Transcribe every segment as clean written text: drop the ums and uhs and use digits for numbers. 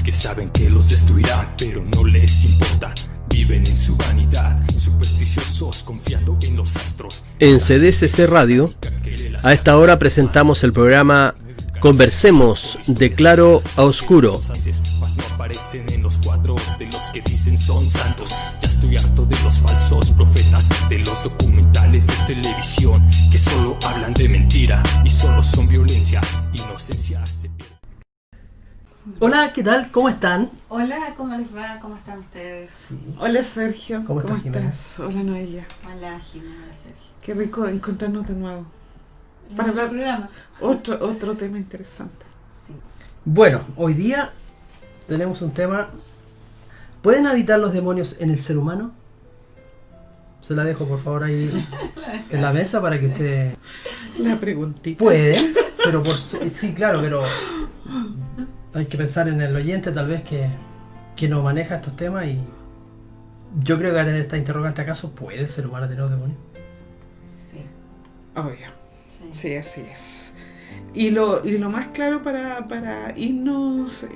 que saben que los destruirán, pero no les importa. Viven en su vanidad, supersticiosos, confiando en los astros. En CDCC Radio, a esta hora presentamos el programa Conversemos de Claro a Oscuro. Mas no aparecen en los cuadros de los que dicen son santos. Ya estoy harto de los falsos profetas, de los documentales de televisión que solo hablan de mentira y solo son violencia. Inocencia se pierde. Hola, ¿qué tal? ¿Cómo están? Hola, ¿cómo les va? ¿Cómo están ustedes? Sí. Hola Sergio, ¿Cómo estás, Jimena? Hola Noelia, Hola, Jimena, hola, Sergio. qué rico encontrarnos de nuevo. ¿En Para otro hablar- programa? Otro tema interesante. Sí. Bueno, hoy día tenemos un tema. ¿Pueden habitar los demonios en el ser humano? Se la dejo por favor ahí en la mesa para que ustedes La preguntita. pueden, pero sí, claro, pero hay que pensar en el oyente tal vez que no maneja estos temas, y yo creo que va a tener esta interrogante: ¿acaso puede el ser humano tener los demonios? Sí. Obvio, Sí. sí, así es. Y lo más claro para irnos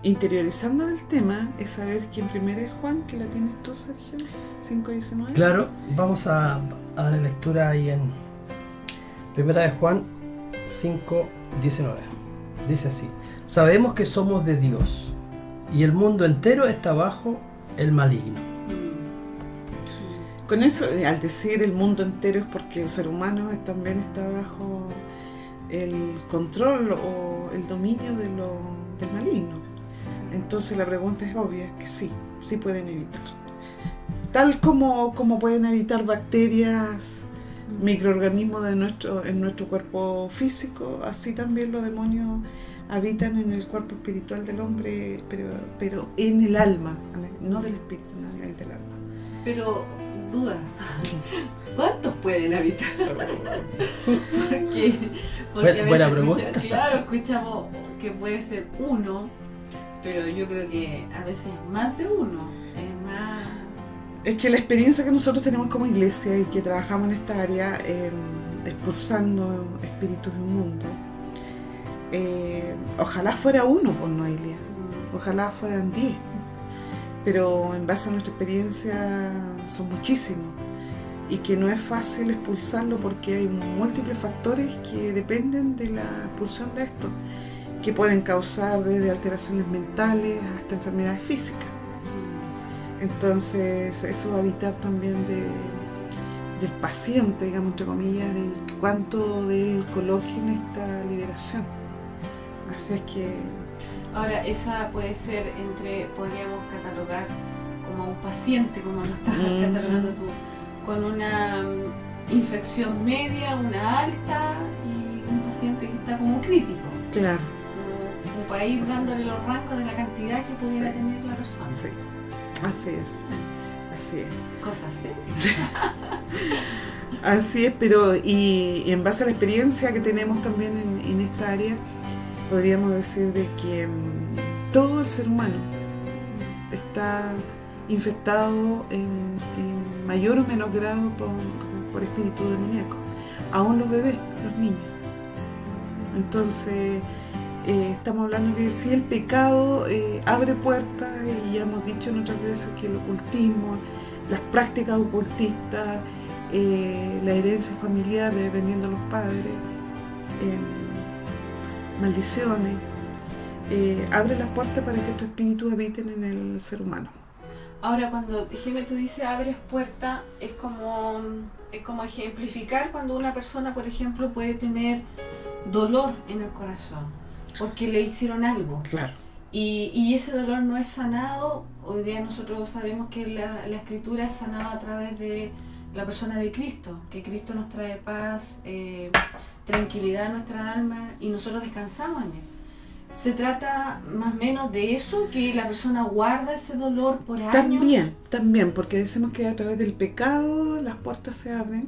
interiorizando del tema es saber que en primera de Juan, que la tienes tú, Sergio, 5:19. Claro, vamos a darle lectura ahí en Primera de Juan 5:19. Dice así: sabemos que somos de Dios y el mundo entero está bajo el maligno. Con eso, al decir el mundo entero, es porque el ser humano también está bajo el control o el dominio del maligno. Entonces la pregunta es obvia, que sí pueden evitar. Tal como pueden evitar bacterias, microorganismos en nuestro cuerpo físico, así también los demonios habitan en el cuerpo espiritual del hombre, pero en el alma, no del espíritu, no en el del alma. Pero, duda, ¿cuántos pueden habitar? Porque a veces Buena pregunta. escuchamos que puede ser uno, pero yo creo que a veces más de uno, es más... Es que la experiencia que nosotros tenemos como iglesia y que trabajamos en esta área, expulsando espíritus inmundos, ojalá fuera uno, por Noelia, ojalá fueran 10, pero en base a nuestra experiencia son muchísimos, y que no es fácil expulsarlo porque hay múltiples factores que dependen de la expulsión de esto, que pueden causar desde alteraciones mentales hasta enfermedades físicas. Entonces eso va a evitar también del paciente, digamos, entre comillas, de cuánto de él coloque en esta liberación. Así es que... Ahora, esa puede ser podríamos catalogar como un paciente, como lo estás catalogando tú, con una infección media, una alta y un paciente que está como crítico. Claro. Como para ir dándole los rangos de la cantidad que pudiera tener la persona. Sí, así es. Así es. Cosas, ¿eh? Sí. Así es, pero y en base a la experiencia que tenemos también en esta área, podríamos decir de que todo el ser humano está infectado en mayor o menor grado por espíritu demoníaco, aún los bebés, los niños. Entonces estamos hablando que si el pecado abre puertas, y ya hemos dicho en otras veces que el ocultismo, las prácticas ocultistas, la herencia familiar dependiendo de los padres, maldiciones, abre las puertas para que estos espíritus habiten en el ser humano. Ahora, cuando tú dices abres puertas, es como ejemplificar cuando una persona, por ejemplo, puede tener dolor en el corazón porque le hicieron algo. Claro. Y ese dolor no es sanado. Hoy día nosotros sabemos que la escritura es sanada a través de la persona de Cristo, que Cristo nos trae paz, tranquilidad a nuestra alma, y nosotros descansamos en él. ¿Se trata más o menos de eso, que la persona guarda ese dolor por años? También, porque decimos que a través del pecado las puertas se abren,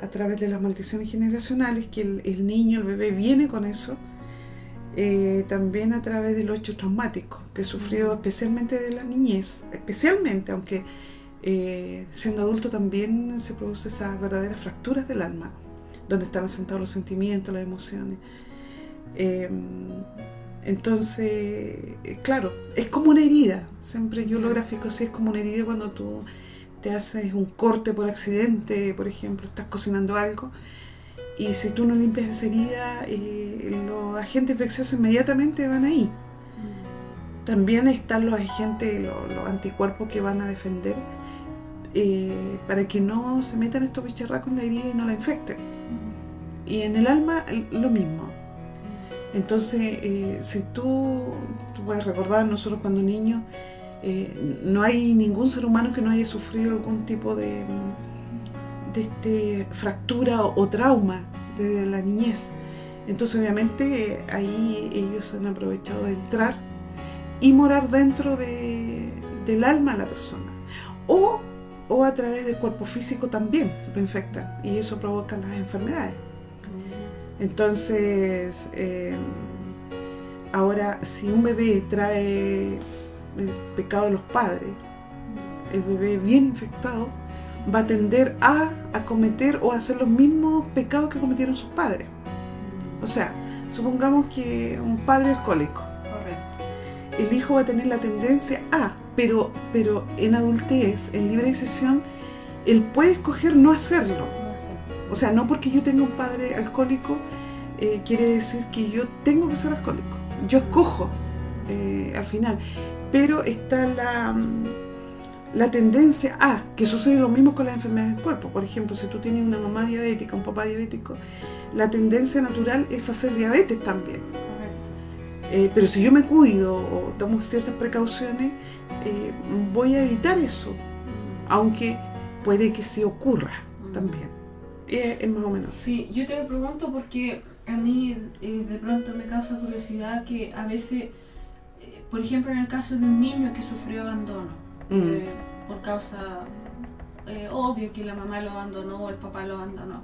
a través de las maldiciones generacionales, que el niño, el bebé viene con eso, también a través de los hechos traumáticos que sufrió, especialmente de la niñez, especialmente, aunque siendo adulto también se producen esas verdaderas fracturas del alma, donde están asentados los sentimientos, las emociones. Entonces, claro, es como una herida. Siempre yo lo grafico así, es como una herida cuando tú te haces un corte por accidente, por ejemplo, estás cocinando algo, y si tú no limpias esa herida, los agentes infecciosos inmediatamente van ahí. También están los agentes, los anticuerpos que van a defender para que no se metan estos bicharracos en la herida y no la infecten. Y en el alma lo mismo. Entonces, si tú puedes recordar, nosotros cuando niños, no hay ningún ser humano que no haya sufrido algún tipo de fractura o trauma desde la niñez. Entonces obviamente ahí ellos han aprovechado de entrar y morar dentro del alma de la persona, o a través del cuerpo físico también lo infectan, y eso provoca las enfermedades. Entonces, ahora, si un bebé trae el pecado de los padres, el bebé bien infectado va a tender a cometer o a hacer los mismos pecados que cometieron sus padres. O sea, supongamos que un padre alcohólico, el hijo va a tener la tendencia a, pero en adultez, en libre decisión, él puede escoger no hacerlo. O sea, no porque yo tenga un padre alcohólico quiere decir que yo tengo que ser alcohólico. Yo escojo al final, pero está la tendencia a, que sucede lo mismo con las enfermedades del cuerpo. Por ejemplo, si tú tienes una mamá diabética, un papá diabético, la tendencia natural es hacer diabetes también. Pero si yo me cuido o tomo ciertas precauciones, voy a evitar eso, aunque puede que sí ocurra también. Es más o menos. Sí, yo te lo pregunto porque a mí de pronto me causa curiosidad que a veces, por ejemplo, en el caso de un niño que sufrió abandono, por causa obvio que la mamá lo abandonó o el papá lo abandonó,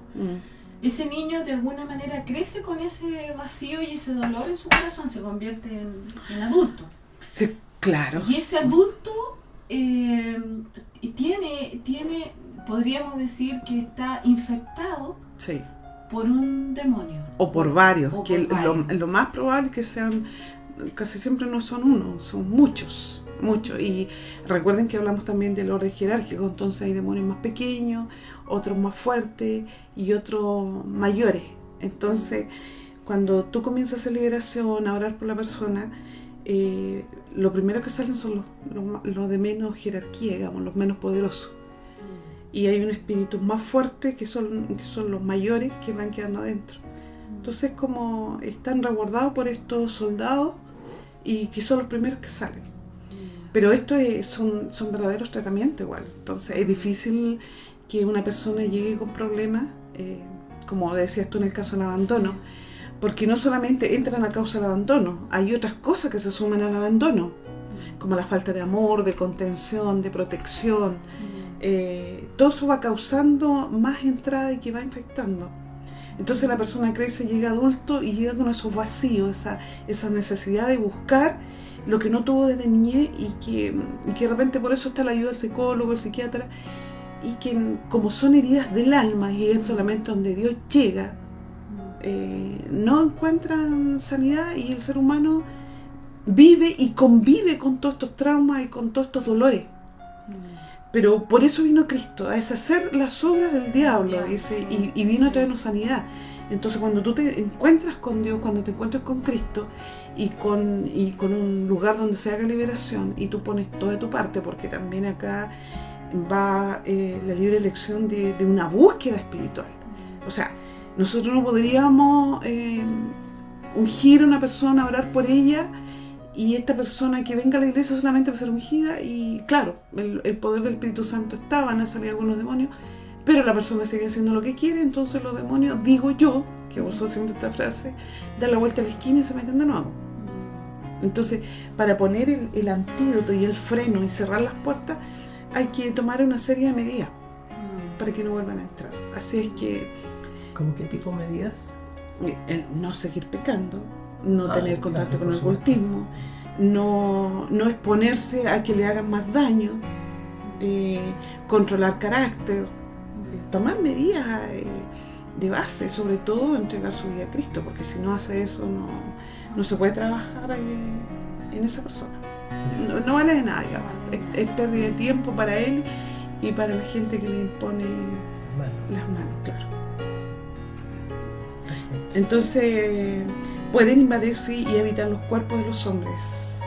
ese niño de alguna manera crece con ese vacío y ese dolor en su corazón, se convierte en adulto. Sí, claro. Y ese adulto tiene, podríamos decir que está infectado, sí, por un demonio. O por varios, o que por varios. Lo más probable es que sean, casi siempre no son uno, son muchos. Y recuerden que hablamos también del orden jerárquico, entonces hay demonios más pequeños, otros más fuertes y otros mayores. Entonces, cuando tú comienzas a hacer liberación, a orar por la persona, lo primero que salen son los de menos jerarquía, digamos, los menos poderosos. Y hay un espíritu más fuerte que son los mayores que van quedando adentro. Entonces, como están resguardados por estos soldados y que son los primeros que salen. Pero esto son verdaderos tratamientos igual. Entonces es difícil que una persona llegue con problemas, como decías tú en el caso del abandono, porque no solamente entran a causa del abandono, hay otras cosas que se suman al abandono, como la falta de amor, de contención, de protección. Todo eso va causando más entrada y que va infectando. Entonces la persona crece, llega adulto y llega con esos vacíos, esa necesidad de buscar lo que no tuvo desde niñez y que de repente por eso está la ayuda del psicólogo, el psiquiatra, y que como son heridas del alma y es solamente donde Dios llega, no encuentran sanidad y el ser humano vive y convive con todos estos traumas y con todos estos dolores. Pero por eso vino Cristo, a deshacer las obras del diablo, dice, y vino a traernos sanidad. Entonces cuando tú te encuentras con Dios, cuando te encuentras con Cristo y con un lugar donde se haga liberación y tú pones todo de tu parte, porque también acá va la libre elección de una búsqueda espiritual. O sea, nosotros no podríamos ungir a una persona, orar por ella, y esta persona que venga a la iglesia solamente va a ser ungida, y claro, el poder del Espíritu Santo está, van a salir algunos demonios, pero la persona sigue haciendo lo que quiere, entonces los demonios, digo yo, que uso siempre esta frase, dan la vuelta a la esquina y se meten de nuevo. Entonces, para poner el antídoto y el freno y cerrar las puertas, hay que tomar una serie de medidas para que no vuelvan a entrar. Así es que... ¿Cómo qué tipo de medidas? El no seguir pecando, no tener contacto claro, con el ocultismo, no exponerse a que le hagan más daño, controlar carácter, tomar medidas de base, sobre todo entregar su vida a Cristo, porque si no hace eso no se puede trabajar en esa persona. No vale de nada, digamos. Es pérdida de tiempo para él y para la gente que le impone las manos, claro. Entonces pueden invadirse y habitar los cuerpos de los hombres.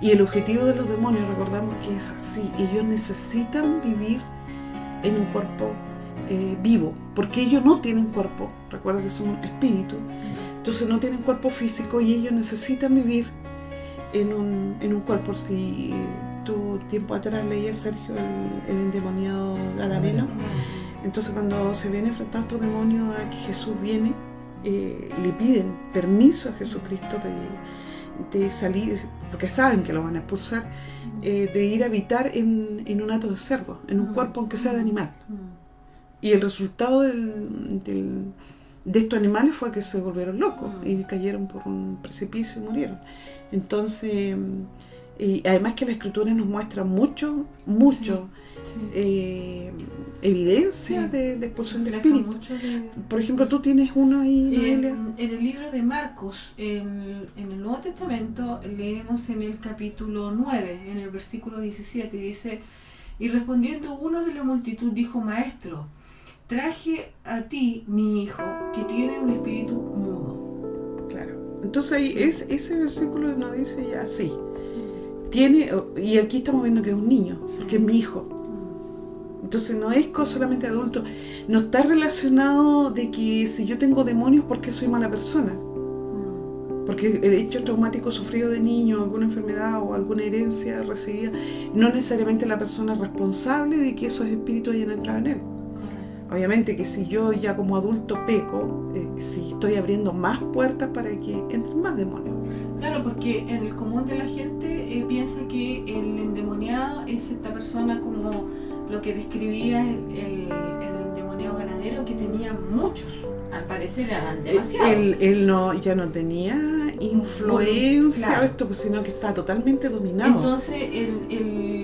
Y el objetivo de los demonios, recordamos que es así, ellos necesitan vivir en un cuerpo vivo, porque ellos no tienen cuerpo, recuerda que son espíritus, entonces no tienen cuerpo físico y ellos necesitan vivir en un cuerpo. Si tú tiempo atrás leías, Sergio, el endemoniado gadareno, entonces cuando se ven enfrentados estos demonios a que Jesús viene, le piden permiso a Jesucristo de salir, porque saben que lo van a expulsar, de ir a habitar en un hato de cerdo, en un cuerpo aunque sea de animal. Y el resultado de estos animales fue que se volvieron locos y cayeron por un precipicio y murieron. Entonces, además que la Escritura nos muestra mucho evidencia de expulsión del espíritu. Por ejemplo, tú tienes uno ahí, en el libro de Marcos, en el Nuevo Testamento, leemos en el capítulo 9, en el versículo 17, dice: y respondiendo uno de la multitud dijo: Maestro, traje a ti mi hijo, que tiene un espíritu mudo. Claro. Entonces ahí ese versículo nos dice ya así. Tiene, y aquí estamos viendo que es un niño, que es mi hijo. Entonces no es solamente adulto, no está relacionado de que si yo tengo demonios, ¿por qué soy mala persona? Porque el hecho traumático sufrido de niño, alguna enfermedad o alguna herencia recibida, no necesariamente la persona es responsable de que esos espíritus hayan entrado en él. Obviamente que si yo ya como adulto peco, si estoy abriendo más puertas para que entren más demonios. Claro, porque en el común de la gente piensa que el endemoniado es esta persona como lo que describía el endemoniado ganadero, que tenía muchos, al parecer eran demasiados. Él ya no tenía influencia, claro, esto, pues, sino que está totalmente dominado. Entonces,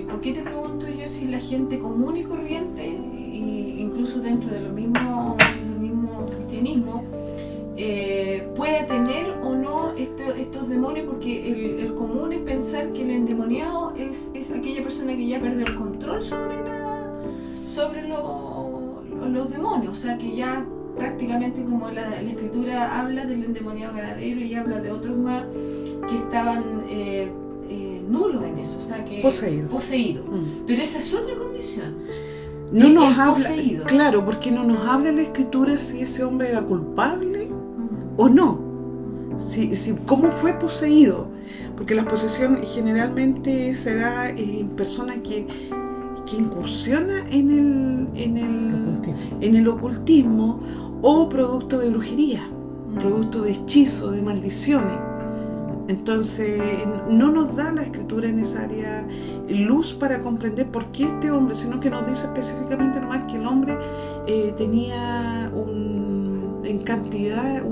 ¿por qué te pregunto yo si la gente común y corriente, incluso dentro de del mismo cristianismo, puede tener o no estos demonios? Porque el común es pensar que el endemoniado es aquella persona que ya perdió el control sobre los demonios, o sea que ya prácticamente, como la Escritura habla del endemoniado ganadero y habla de otros más que estaban nulos en eso, o sea que poseído. Pero esa es otra condición. No nos habla, poseído. Claro, porque no nos habla la Escritura si ese hombre era culpable o no, si cómo fue poseído, porque la posesión generalmente se da en personas que incursiona en el ocultismo o producto de brujería, producto de hechizo, de maldiciones. Entonces no nos da la Escritura necesaria luz para comprender por qué este hombre, sino que nos dice específicamente nomás que el hombre tenía en cantidad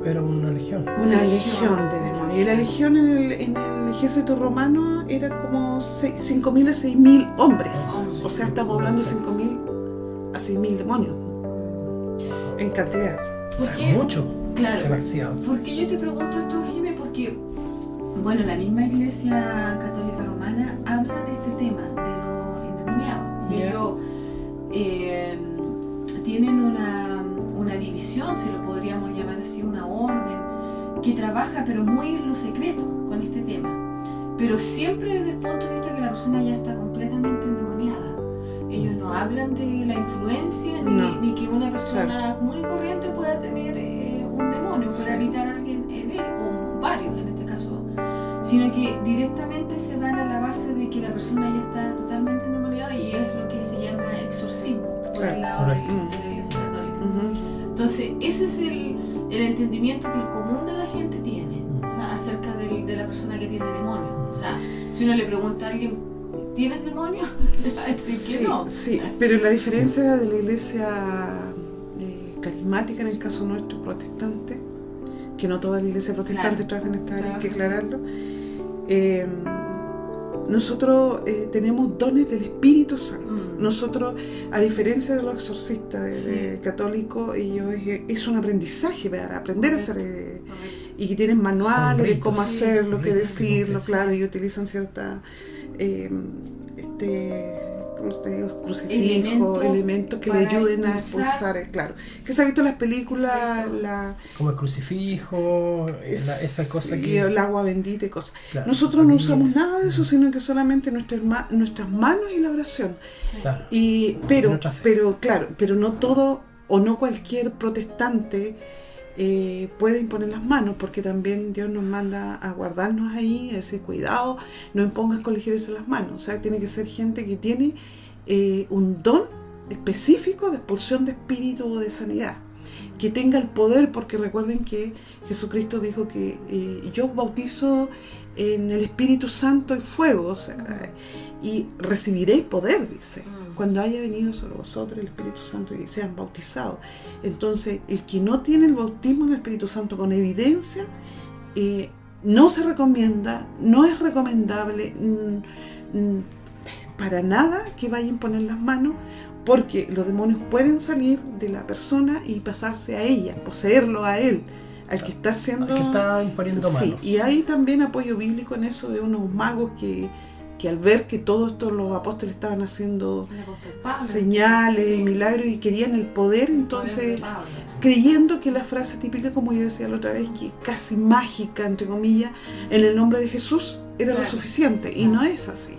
era una legión. Una legión de demonios. Y la legión en el ejército romano era como 5.000 a 6.000 hombres. O sea, estamos hablando de 5.000 a 6.000 demonios en cantidad. O sea, mucho. Claro. Demasiado. ¿Por qué yo te pregunto esto, Jimé? Porque, bueno, la misma Iglesia Católica Romana habla de este tema, de los endemoniados. Y ellos tienen una división, si lo podríamos llamar así, una orden, que trabaja pero muy en lo secreto con este tema. Pero siempre desde el punto de vista que la persona ya está completamente endemoniada. Ellos no hablan de la influencia ni que una persona común y corriente pueda tener un demonio, pueda habitar a alguien en él, o varios en este caso, sino que directamente se van a la base de que la persona ya está totalmente endemoniada, y es lo que se llama exorcismo por el lado de la Iglesia Católica. Entonces ese es el entendimiento que el común de la gente tiene, o sea, acerca de la persona que tiene demonios. O sea, si uno le pregunta a alguien, ¿tienes demonios? Va a decir que no. Sí, pero la diferencia de la iglesia carismática, en el caso nuestro, protestante, que no toda la iglesia protestante trabaja en esta área, hay que aclararlo. Nosotros tenemos dones del Espíritu Santo. Nosotros, a diferencia de los exorcistas católicos, es un aprendizaje para aprender a ser y que tienen manuales de cómo ritos, hacerlo, qué ritos que decirlo, cumplen, claro, y utilizan cierta ¿cómo se dice? Crucifijo, elementos que le para ayuden a expulsar. expulsar, claro. Que se ha visto en las películas, Exacto. como el crucifijo, esa cosa y que... el agua bendita y cosas. Claro, Nosotros no familia. usamos nada de eso, sino que solamente nuestras manos y la oración. Claro. Y, En pero, nuestra fe. pero, claro, pero no todo o no cualquier protestante puede imponer las manos, porque también Dios nos manda a guardarnos ahí, a decir cuidado, no impongas con ligereza las manos. O sea, tiene que ser gente que tiene un don específico de expulsión de espíritu o de sanidad, que tenga el poder, porque recuerden que Jesucristo dijo que yo os bautizo en el Espíritu Santo y fuego, o sea, y recibiréis poder, dice, cuando haya venido sobre vosotros el Espíritu Santo y sean bautizados. Entonces, el que no tiene el bautismo en el Espíritu Santo con evidencia, no se recomienda, no es recomendable para nada que vaya a imponer las manos, porque los demonios pueden salir de la persona y pasarse a ella, poseerlo a él, al que está haciendo... Al que está imponiendo Sí, manos. y hay también apoyo bíblico en eso de unos magos que al ver que todo esto los apóstoles estaban haciendo El apóstol Pablo, señales, sí. milagros y querían el poder, Poder entonces de Pablo, sí. creyendo que la frase típica, como yo decía la otra vez, que casi mágica, entre comillas, en el nombre de Jesús era lo Claro. suficiente, y no es así.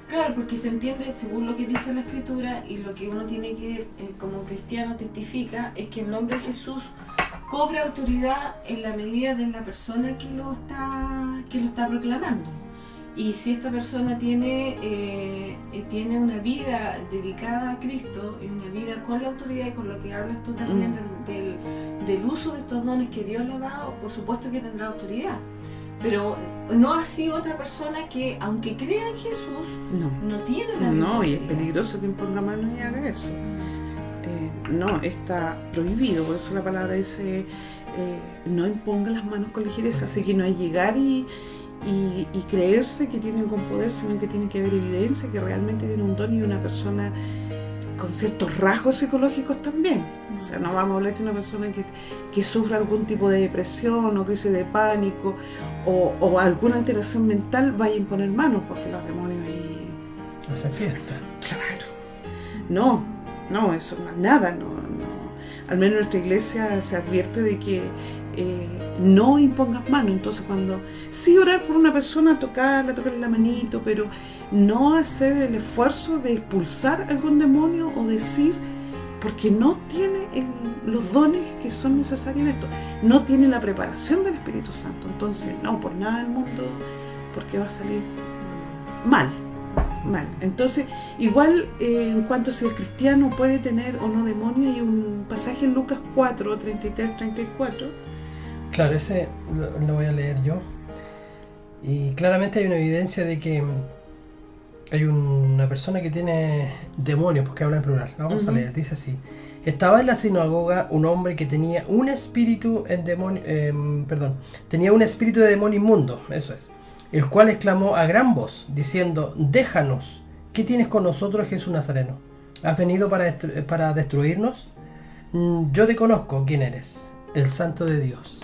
Claro, porque se entiende según lo que dice la Escritura, y lo que uno tiene que, como cristiano, testifica, es que el nombre de Jesús cobra autoridad en la medida de la persona que lo está proclamando. Y si esta persona tiene una vida dedicada a Cristo, y una vida con la autoridad y con lo que hablas tú también del uso de estos dones que Dios le ha dado, por supuesto que tendrá autoridad. Pero no así otra persona que, aunque crea en Jesús, no tiene la misma No, y es autoridad. peligroso que imponga manos y haga eso. No, está prohibido, por eso la palabra dice no imponga las manos con ligereza, así que no es llegar y creerse que tienen con poder, sino que tiene que haber evidencia que realmente tiene un don, y una persona con ciertos rasgos psicológicos también. O sea, no vamos a hablar que una persona que sufra algún tipo de depresión o crisis de pánico o alguna alteración mental vaya a imponer manos, porque los demonios ahí... Hacer fiesta. Claro. No, eso no es nada. No. Al menos en nuestra iglesia se advierte de que no impongas manos. Entonces, cuando sí orar por una persona, tocarle la manito, pero no hacer el esfuerzo de expulsar algún demonio o decir, porque no tiene los dones que son necesarios en esto, no tiene la preparación del Espíritu Santo. Entonces, no, por nada del mundo, porque va a salir mal. Entonces, igual en cuanto a si el cristiano puede tener o no demonio, hay un pasaje en Lucas 4, 33, 34. Claro, ese lo voy a leer yo. Y claramente hay una evidencia de que hay una persona que tiene demonios, porque habla en plural. Lo vamos a leer, dice así. Estaba en la sinagoga un hombre que tenía un espíritu de demonio inmundo, eso es, el cual exclamó a gran voz, diciendo: déjanos, ¿qué tienes con nosotros, Jesús Nazareno? ¿Has venido para destruirnos? Yo te conozco, ¿quién eres? El Santo de Dios.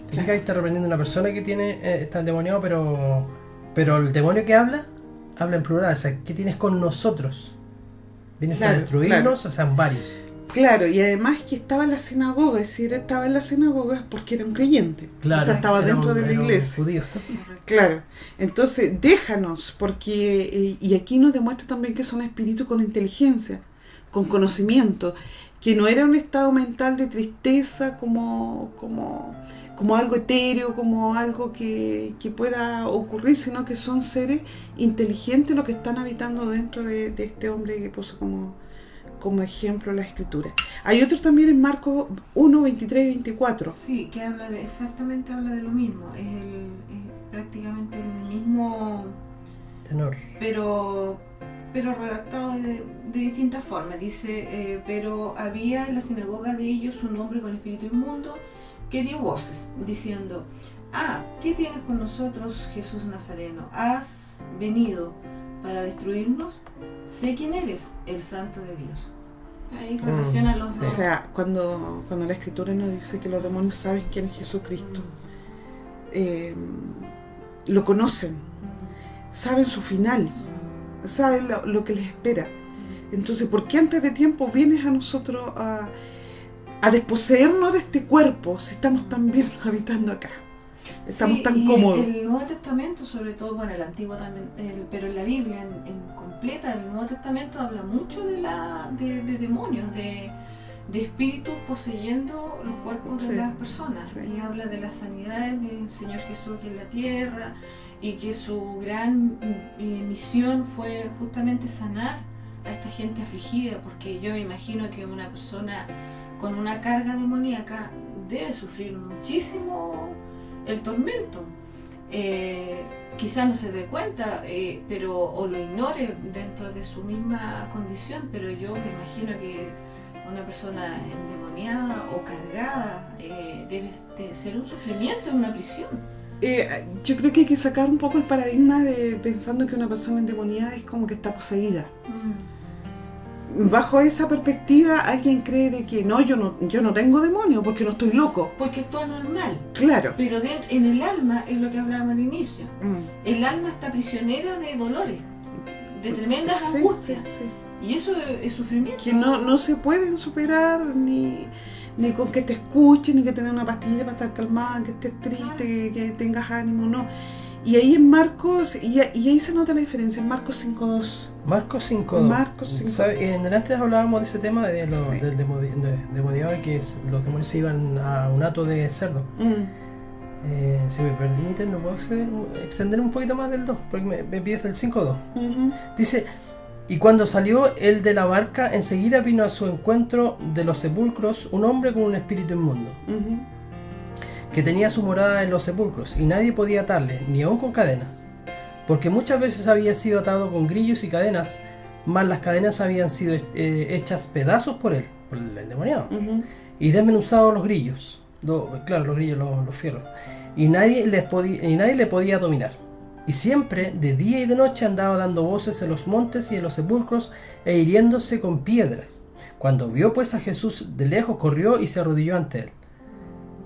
¿Te fijas? Está reprendiendo a una persona que está endemoniado, pero el demonio que habla en plural. O sea, ¿qué tienes con nosotros? ¿Vienes a destruirnos? O sea, varios. Claro, y además que estaba en la sinagoga, es decir, estaba en la sinagoga porque era un creyente. Claro, o sea, estaba dentro de la era un iglesia. judío. Claro, entonces déjanos, porque y aquí nos demuestra también que son espíritus con inteligencia, con conocimiento, que no era un estado mental de tristeza como algo etéreo, como algo que pueda ocurrir, sino que son seres inteligentes los que están habitando dentro de este hombre que puso como ejemplo la Escritura. Hay otros también en Marcos 1, 23 y 24. Sí, que habla de lo mismo, es prácticamente el mismo Tenor. pero redactado de distintas formas. Dice, pero había en la sinagoga de ellos un hombre con espíritu inmundo que dio voces, diciendo: ¿qué tienes con nosotros, Jesús Nazareno? ¿Has venido para destruirnos? Sé quién eres, el Santo de Dios. Ahí relaciona los O dos. sea, cuando la Escritura nos dice que los demonios saben quién es Jesucristo, lo conocen, saben su final, saben lo que les espera. Entonces, ¿por qué antes de tiempo vienes a nosotros a desposeernos de este cuerpo si estamos tan bien habitando acá? Estamos tan cómodos. El Nuevo Testamento, sobre todo, bueno, el Antiguo también, pero en la Biblia en completa, el Nuevo Testamento habla mucho de demonios, de espíritus poseyendo los cuerpos de las personas. Y habla de las sanidades del Señor Jesús aquí en la tierra, y que su gran misión fue justamente sanar a esta gente afligida, porque yo me imagino que una persona con una carga demoníaca debe sufrir muchísimo el tormento. Quizás no se dé cuenta, o lo ignore dentro de su misma condición, pero yo me imagino que una persona endemoniada o cargada debe de ser un sufrimiento, una prisión. Yo creo que hay que sacar un poco el paradigma de pensando que una persona endemoniada es como que está poseída. Bajo esa perspectiva, alguien cree de que no, yo no tengo demonio porque no estoy loco. Porque actúa normal. Claro. Pero en el alma es lo que hablábamos al inicio. El alma está prisionera de dolores, de tremendas angustias. Y eso es sufrimiento. Que no se pueden superar ni con que te escuchen, ni que te den una pastilla para estar calmada, que estés triste, que tengas ánimo, no. Y ahí en Marcos, y ahí se nota la diferencia, en Marcos 5.2. Marcos 5.2. En el antes hablábamos de ese tema del demoniado, que los demonios se iban a un hato de cerdo. Si me permiten, no puedo extender un poquito más del 2, porque me pides del 5.2. Dice: y cuando salió él de la barca, enseguida vino a su encuentro de los sepulcros un hombre con un espíritu inmundo, que tenía su morada en los sepulcros, y nadie podía atarle, ni aun con cadenas, porque muchas veces había sido atado con grillos y cadenas, mas las cadenas habían sido hechas pedazos por él, por el endemoniado, y desmenuzados los grillos, los grillos, los fierros, y nadie le podía dominar. Y siempre, de día y de noche, andaba dando voces en los montes y en los sepulcros, e hiriéndose con piedras. Cuando vio pues a Jesús de lejos, corrió y se arrodilló ante él.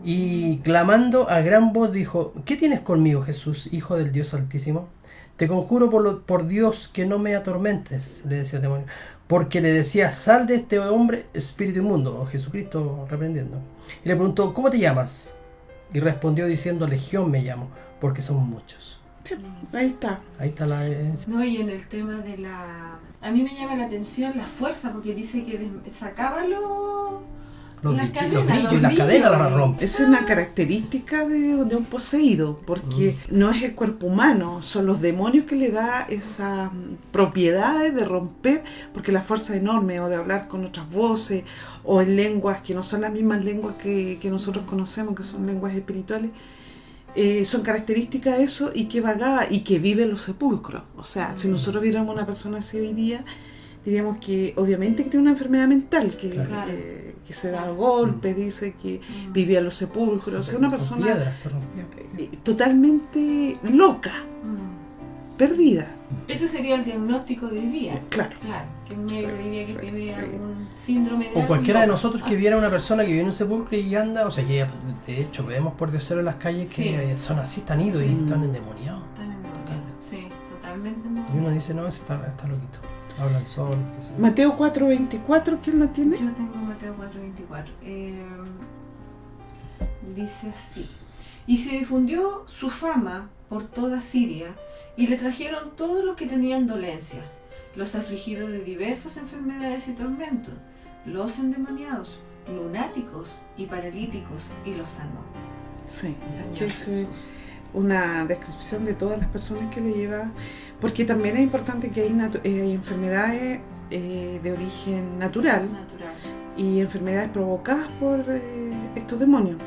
Y clamando a gran voz dijo: ¿qué tienes conmigo, Jesús, Hijo del Dios Altísimo? Te conjuro por Dios que no me atormentes, le decía el demonio. Porque le decía: sal de este hombre, espíritu inmundo, o Jesucristo reprendiendo. Y le preguntó: ¿cómo te llamas? Y respondió diciendo: Legión me llamo, porque somos muchos. Ahí está la evidencia. No, y en el tema de a mí me llama la atención la fuerza, porque dice que sacaba los grillos y las cadenas las rompe. Es una característica de un poseído, porque no es el cuerpo humano, son los demonios que le da esa propiedad de romper, porque la fuerza es enorme, o de hablar con otras voces, o en lenguas que no son las mismas lenguas que nosotros conocemos, que son lenguas espirituales. Son características de eso, y que vagaba y que vive en los sepulcros. O sea, si nosotros viéramos una persona así hoy día, diríamos que obviamente que tiene una enfermedad mental, que se da golpe, dice que vivía en los sepulcros, o sea, una persona totalmente loca, perdida. Ese sería el diagnóstico de hoy día. Claro. Que un médico diría que tiene algún síndrome de o cualquiera de nosotros que viera una persona que vive en un sepulcro y anda, o sea, que de hecho vemos por Dios en las calles que son así, están idos y están endemoniados. Totalmente. Y uno dice: no, ese está loquito. Hablan solo. Mateo 4.24, ¿quién lo tiene? Yo tengo Mateo 4.24. Dice así: y se difundió su fama por toda Siria, y le trajeron todos los que tenían dolencias, los afligidos de diversas enfermedades y tormentos, los endemoniados, lunáticos y paralíticos, y los sanó. Sí, que es una descripción de todas las personas que le lleva, porque también es importante que hay enfermedades de origen natural y enfermedades provocadas por estos demonios.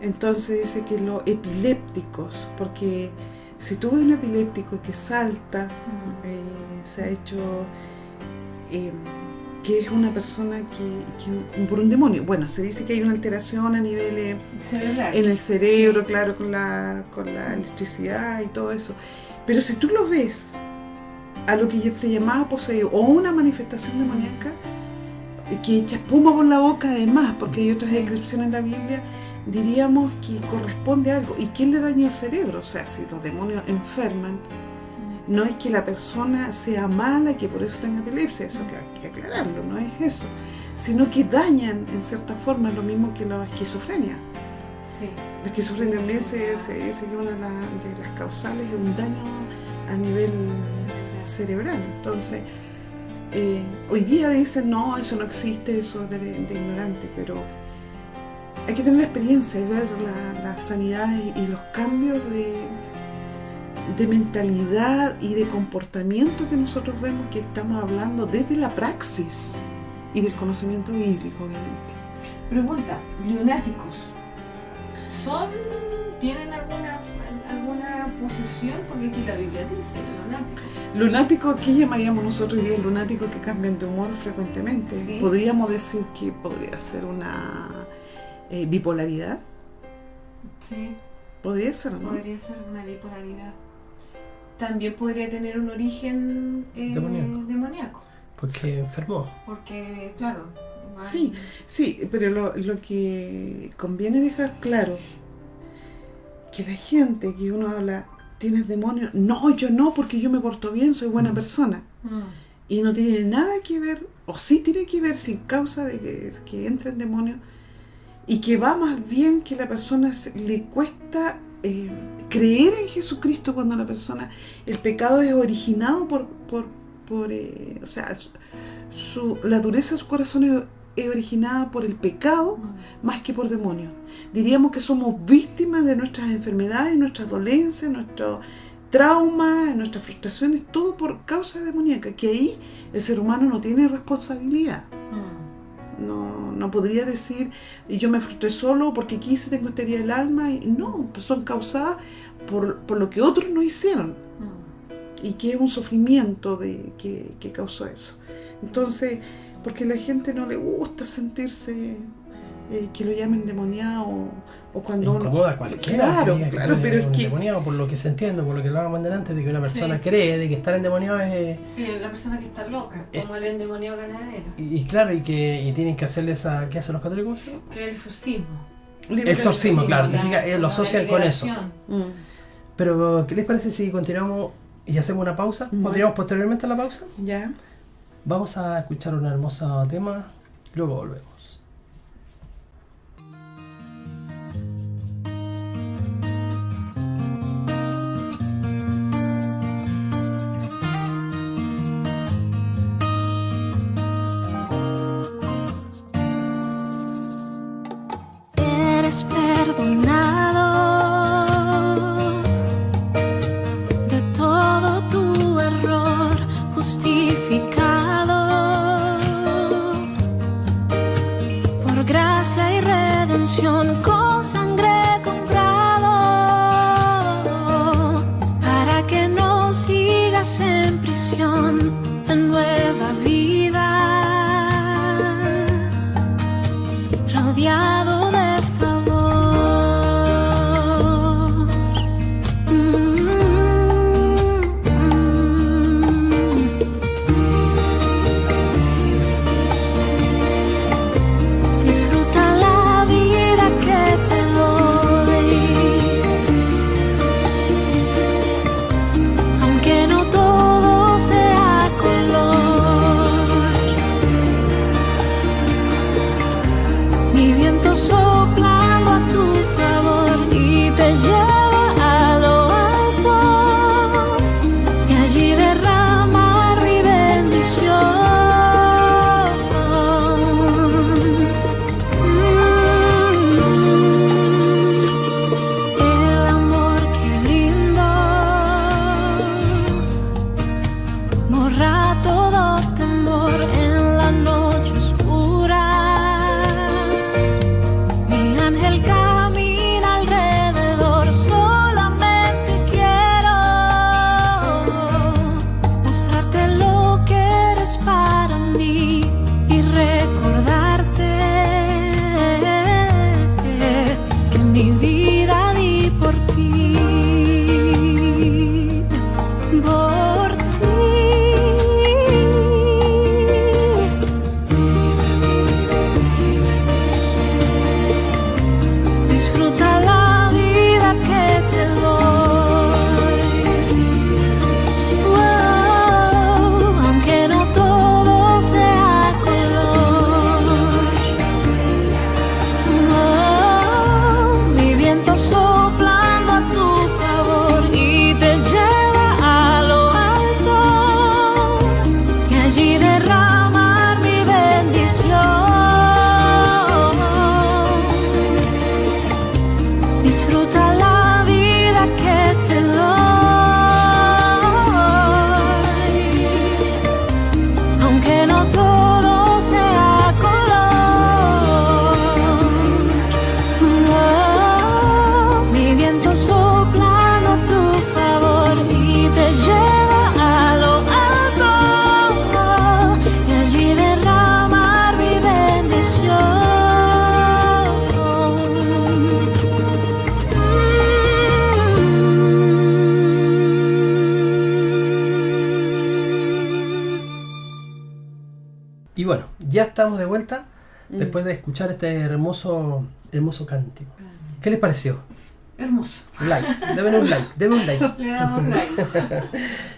Entonces dice que los epilépticos, porque si tú ves un epiléptico que salta, se ha hecho que es una persona que por un demonio. Bueno, se dice que hay una alteración a nivel cerebral, en el cerebro, claro, con la electricidad y todo eso. Pero si tú lo ves a lo que se llamaba poseído o una manifestación demoníaca, que echa espuma por la boca además, porque hay otras descripciones en la Biblia diríamos que corresponde a algo. ¿Y quién le dañó el cerebro? O sea, si los demonios enferman, no es que la persona sea mala, que por eso tenga epilepsia, eso hay que aclararlo, no es eso, sino que dañan en cierta forma, lo mismo que la esquizofrenia. Sí. La esquizofrenia también se dice que una de las causales es un daño a nivel cerebral. Entonces, hoy día dicen, no, eso no existe, eso es de ignorante, pero hay que tener la experiencia y ver la sanidad y los cambios de mentalidad y de comportamiento que nosotros vemos, que estamos hablando desde la praxis y del conocimiento bíblico, obviamente. Pregunta, lunáticos, ¿tienen alguna posesión? Porque aquí la Biblia dice lunáticos. Lunáticos, ¿qué llamaríamos nosotros hoy día? Lunáticos que cambian de humor frecuentemente. Sí. Podríamos decir que podría ser una bipolaridad. Sí. Podría ser, ¿no? Podría ser una bipolaridad. También podría tener un origen demoníaco. Porque enfermó. Porque, claro. Sí, pero lo que conviene dejar claro, que la gente que uno habla, ¿tienes demonios? No, yo no, porque yo me porto bien, soy buena persona. Y no tiene nada que ver, o sí tiene que ver, sin causa de que entre en demonios, y que va más bien que la persona le cuesta creer en Jesucristo cuando el pecado es originado o sea, la dureza de su corazón es originada por el pecado más que por demonios. Diríamos que somos víctimas de nuestras enfermedades, nuestras dolencias, nuestros traumas, nuestras frustraciones, todo por causa demoníaca, que ahí el ser humano no tiene responsabilidad. No podría decir, yo me frustré solo porque quise, tengo esta herida del alma, y no, pues son causadas por lo que otros no hicieron, y que es un sufrimiento que causó eso. Entonces, porque a la gente no le gusta sentirse que lo llamen endemoniado, o cuando incomoda uno, cualquiera. claro, pero es que endemoniado, por lo que se entiende, por lo que hablábamos delante, de que una persona cree de que estar endemoniado es la persona que está loca, como el endemoniado ganadero. Y claro, y tienen que hacerle esa, ¿qué hacen los católicos? Que el exorcismo. Exorcismo, claro, lo asocian con eso. Mm. Pero, ¿qué les parece si continuamos y hacemos una pausa? ¿Continuamos posteriormente a la pausa? Ya. Vamos a escuchar un hermoso tema y luego volvemos. Eres perdonado de todo tu error, justificado por gracia y redención, con sangre comprado, para que no sigas en prisión, en nueva vida, rodeado de favor. Y bueno, ya estamos de vuelta después de escuchar este hermoso cántico. ¿Qué les pareció? Hermoso. Like, denme un like. Le damos like.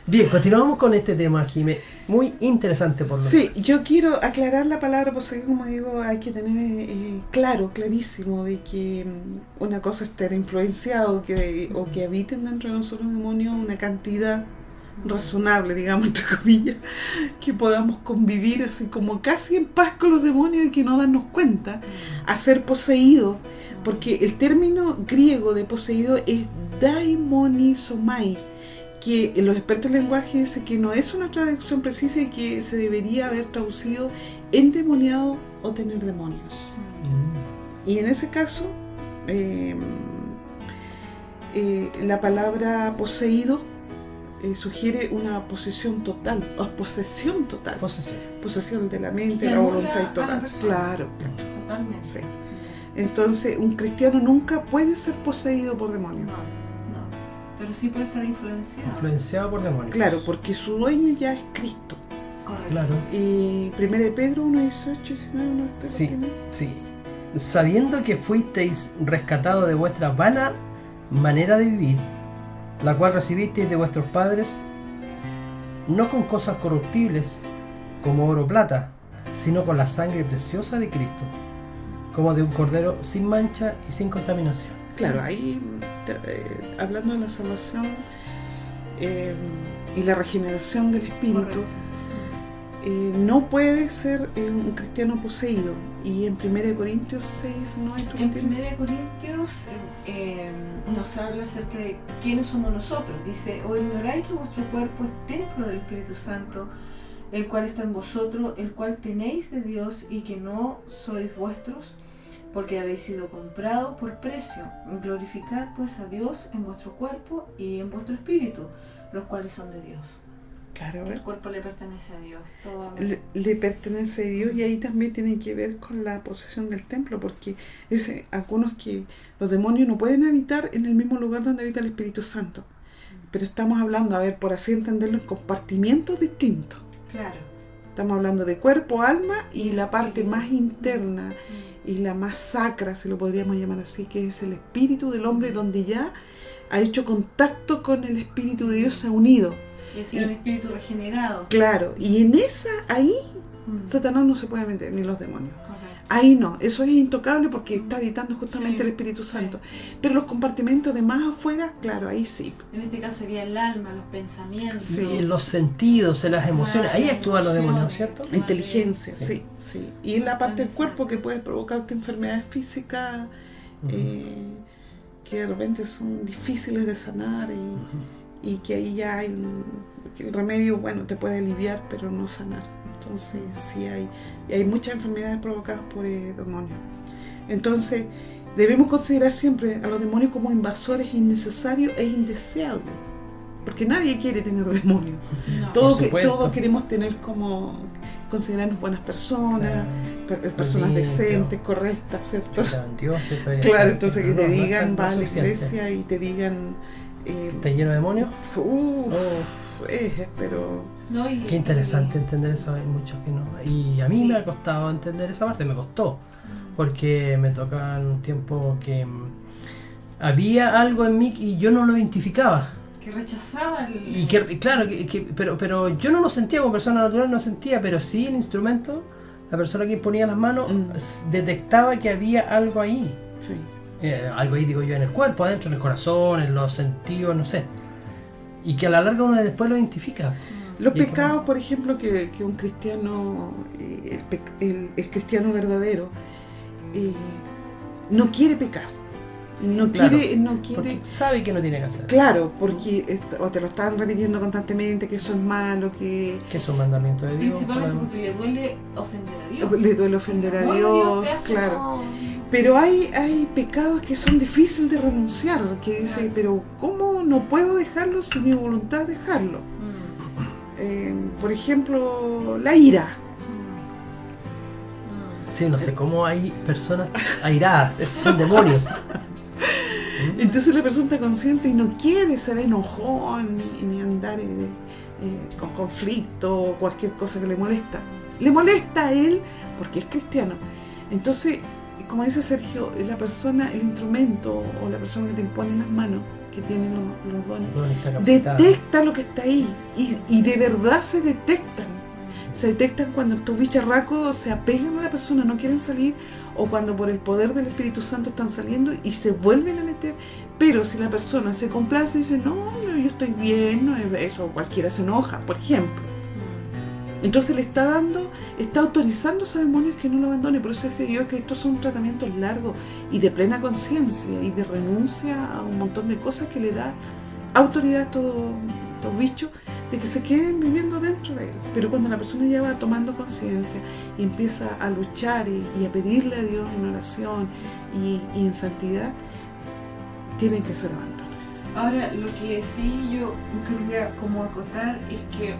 Bien, continuamos con este tema, Jimé. Muy interesante por lo Sí, demás. yo quiero aclarar la palabra poseído, como digo, hay que tener clarísimo de que una cosa es estar influenciado o que habiten dentro de nosotros demonios una cantidad razonable, digamos, entre comillas, que podamos convivir así como casi en paz con los demonios y que no darnos cuenta, a ser poseído, porque el término griego de poseído es daimonizomai, que los expertos en lenguaje dicen que no es una traducción precisa y que se debería haber traducido endemoniado o tener demonios. Y en ese caso, la palabra poseído sugiere una posesión total, o posesión total. Posesión de la mente, Que la anula voluntad a y la total. persona. Claro. Totalmente. Sí. Entonces, un cristiano nunca puede ser poseído por demonios. No. Pero sí puede estar influenciado. Influenciado por demonios. Claro, porque su dueño ya es Cristo. Correcto. Claro. Y 1 de Pedro 1:18, 19, ¿no? Sí, sí. Sabiendo que fuisteis rescatados de vuestra vana manera de vivir, la cual recibisteis de vuestros padres, no con cosas corruptibles como oro o plata, sino con la sangre preciosa de Cristo, como de un cordero sin mancha y sin contaminación. Claro, ahí hablando de la salvación y la regeneración del espíritu, Correcto. no puede ser un cristiano poseído. Y en 1 Corintios 6, ¿no hay? En 1 Corintios nos habla acerca de quiénes somos nosotros. Dice: ¿o ignoráis que vuestro cuerpo es templo del Espíritu Santo, el cual está en vosotros, el cual tenéis de Dios, y que no sois vuestros, porque habéis sido comprados por precio? Glorificad pues a Dios en vuestro cuerpo y en vuestro espíritu, los cuales son de Dios. Claro, El cuerpo le pertenece a Dios. Todo le pertenece a Dios, y ahí también tiene que ver con la posesión del templo, porque dice algunos que los demonios no pueden habitar en el mismo lugar donde habita el Espíritu Santo, pero estamos hablando, a ver, por así entenderlo, en compartimientos distintos. Claro. Estamos hablando de cuerpo, alma y la parte más interna y la más sacra, si lo podríamos llamar así, que es el espíritu del hombre, donde ya ha hecho contacto con el Espíritu de Dios, se ha unido. Y es el espíritu regenerado. Claro, y en ahí Satanás no se puede meter, ni los demonios. Correcto. Ahí no, eso es intocable porque está habitando justamente Sí, el Espíritu sí. Santo. Pero los compartimentos de más afuera, claro, ahí sí. En este caso sería el alma, los pensamientos. Sí. Y en los sentidos, en las emociones, ahí actúan los demonios, ¿cierto? La inteligencia, Sí. sí, sí. Y en la parte del cuerpo que puede provocarte enfermedades físicas que de repente son difíciles de sanar y que ahí ya hay que el remedio, bueno, te puede aliviar, pero no sanar. Entonces sí hay muchas enfermedades provocadas por demonios. Entonces debemos considerar siempre a los demonios como invasores innecesarios e indeseables, porque nadie quiere tener demonios. No. Todos supuesto. queremos tener considerarnos buenas personas, personas limpios. decentes, correctas, ¿cierto? Dios, Claro, entonces que te no, digan, no va a es la suficiente. iglesia y te digan, ¿Está lleno de demonios? pero No, y- Qué interesante entender eso, hay muchos que no. Y a mí Sí. me ha costado entender esa parte, me costó. Porque me tocaba en un tiempo que había algo en mí y yo no lo identificaba. que rechazaba el... Y que, claro, pero yo no lo sentía como persona natural, no sentía, pero sí el instrumento, la persona que ponía las manos, detectaba que había algo ahí. sí. Algo ahí, digo yo, en el cuerpo, adentro, en el corazón, en los sentidos, no sé. Y que a la larga uno después lo identifica. Los Y pecados, por ejemplo, que un cristiano, el cristiano verdadero, no quiere pecar. No claro, quiere, Porque sabe que no tiene que hacer. claro, porque o te lo están repitiendo constantemente, que eso es malo, que Que es un mandamiento de Dios. Principalmente claro. porque le duele ofender a Dios. le duele ofender a Bueno, Dios, te hace claro. no- Pero hay pecados que son difíciles de renunciar, que dice, Claro. pero ¿cómo no puedo dejarlo si mi voluntad es dejarlo? Por ejemplo, la ira. Sí, no sé cómo hay personas airadas, esos son demonios. Entonces la persona está consciente y no quiere ser enojón ni andar con conflicto o cualquier cosa que le molesta. le molesta a él porque es cristiano. Entonces, como dice Sergio, la persona, el instrumento o la persona que te impone las manos, que tiene los dones, detecta lo que está ahí y de verdad se detectan. Se detectan cuando estos bicharracos se apegan a la persona, no quieren salir, o cuando por el poder del Espíritu Santo están saliendo y se vuelven a meter. Pero si la persona se complace y dice, no, yo estoy bien, no es eso, cualquiera se enoja, por ejemplo. Entonces le está autorizando a esos demonios que no lo abandone. Por eso decía yo que estos son tratamientos largos y de plena conciencia y de renuncia a un montón de cosas que le da autoridad a estos bichos, de que se queden viviendo dentro de él. Pero cuando la persona ya va tomando conciencia y empieza a luchar y a pedirle a Dios en oración y en santidad, tienen que ser abandonados. Ahora, lo que sí yo quería como acotar es que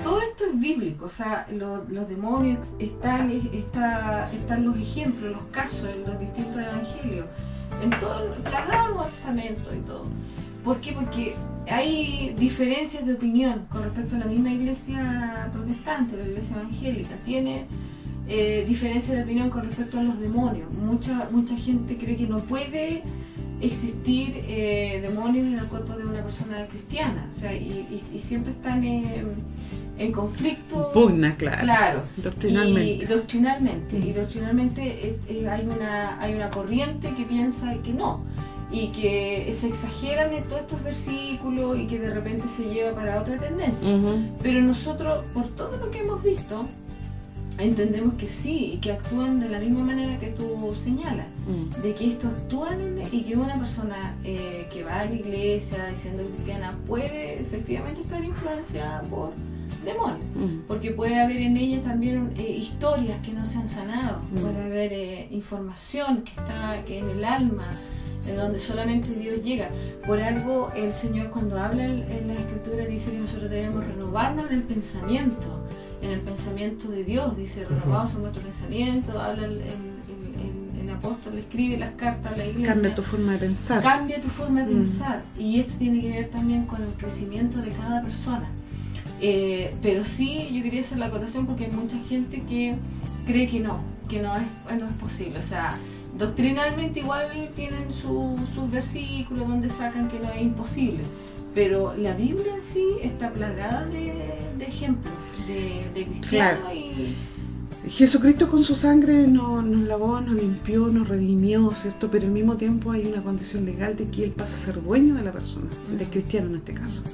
todo esto es bíblico, o sea, los demonios están los ejemplos, los casos en los distintos evangelios, en todo, plagado el Nuevo Testamento y todo. ¿Por qué? Porque hay diferencias de opinión con respecto a la misma iglesia protestante, la iglesia evangélica. Tiene diferencias de opinión con respecto a los demonios. Mucha gente cree que no puede existir demonios en el cuerpo de una persona cristiana, o sea, y siempre están en conflicto. Pugna, claro. Doctrinalmente. Y doctrinalmente hay una corriente que piensa que no, y que se exageran en todos estos versículos y que de repente se lleva para otra tendencia. Pero nosotros, por todo lo que hemos visto, entendemos que sí, y que actúan de la misma manera que tú señalas, de que estos actúan y que una persona que va a la iglesia y siendo cristiana puede efectivamente estar influenciada por demonios, porque puede haber en ella también historias que no se han sanado, puede haber información que está en el alma, de donde solamente Dios llega. Por algo el Señor, cuando habla en la Escritura, dice que nosotros debemos renovarnos en el pensamiento de Dios. Dice, renovados en nuestro pensamiento. Habla el apóstol, escribe las cartas a la iglesia. Cambia tu forma de pensar. Cambia tu forma de pensar. Y esto tiene que ver también con el crecimiento de cada persona. Pero sí, yo quería hacer la acotación porque hay mucha gente que cree que no es posible. O sea, doctrinalmente igual tienen sus versículos donde sacan que no es imposible, pero la Biblia en sí está plagada de ejemplos de cristianos. Claro. Y Jesucristo con su sangre nos lavó, nos limpió, nos redimió, ¿cierto? Pero al mismo tiempo hay una condición legal de que Él pasa a ser dueño de la persona, del cristiano en este caso.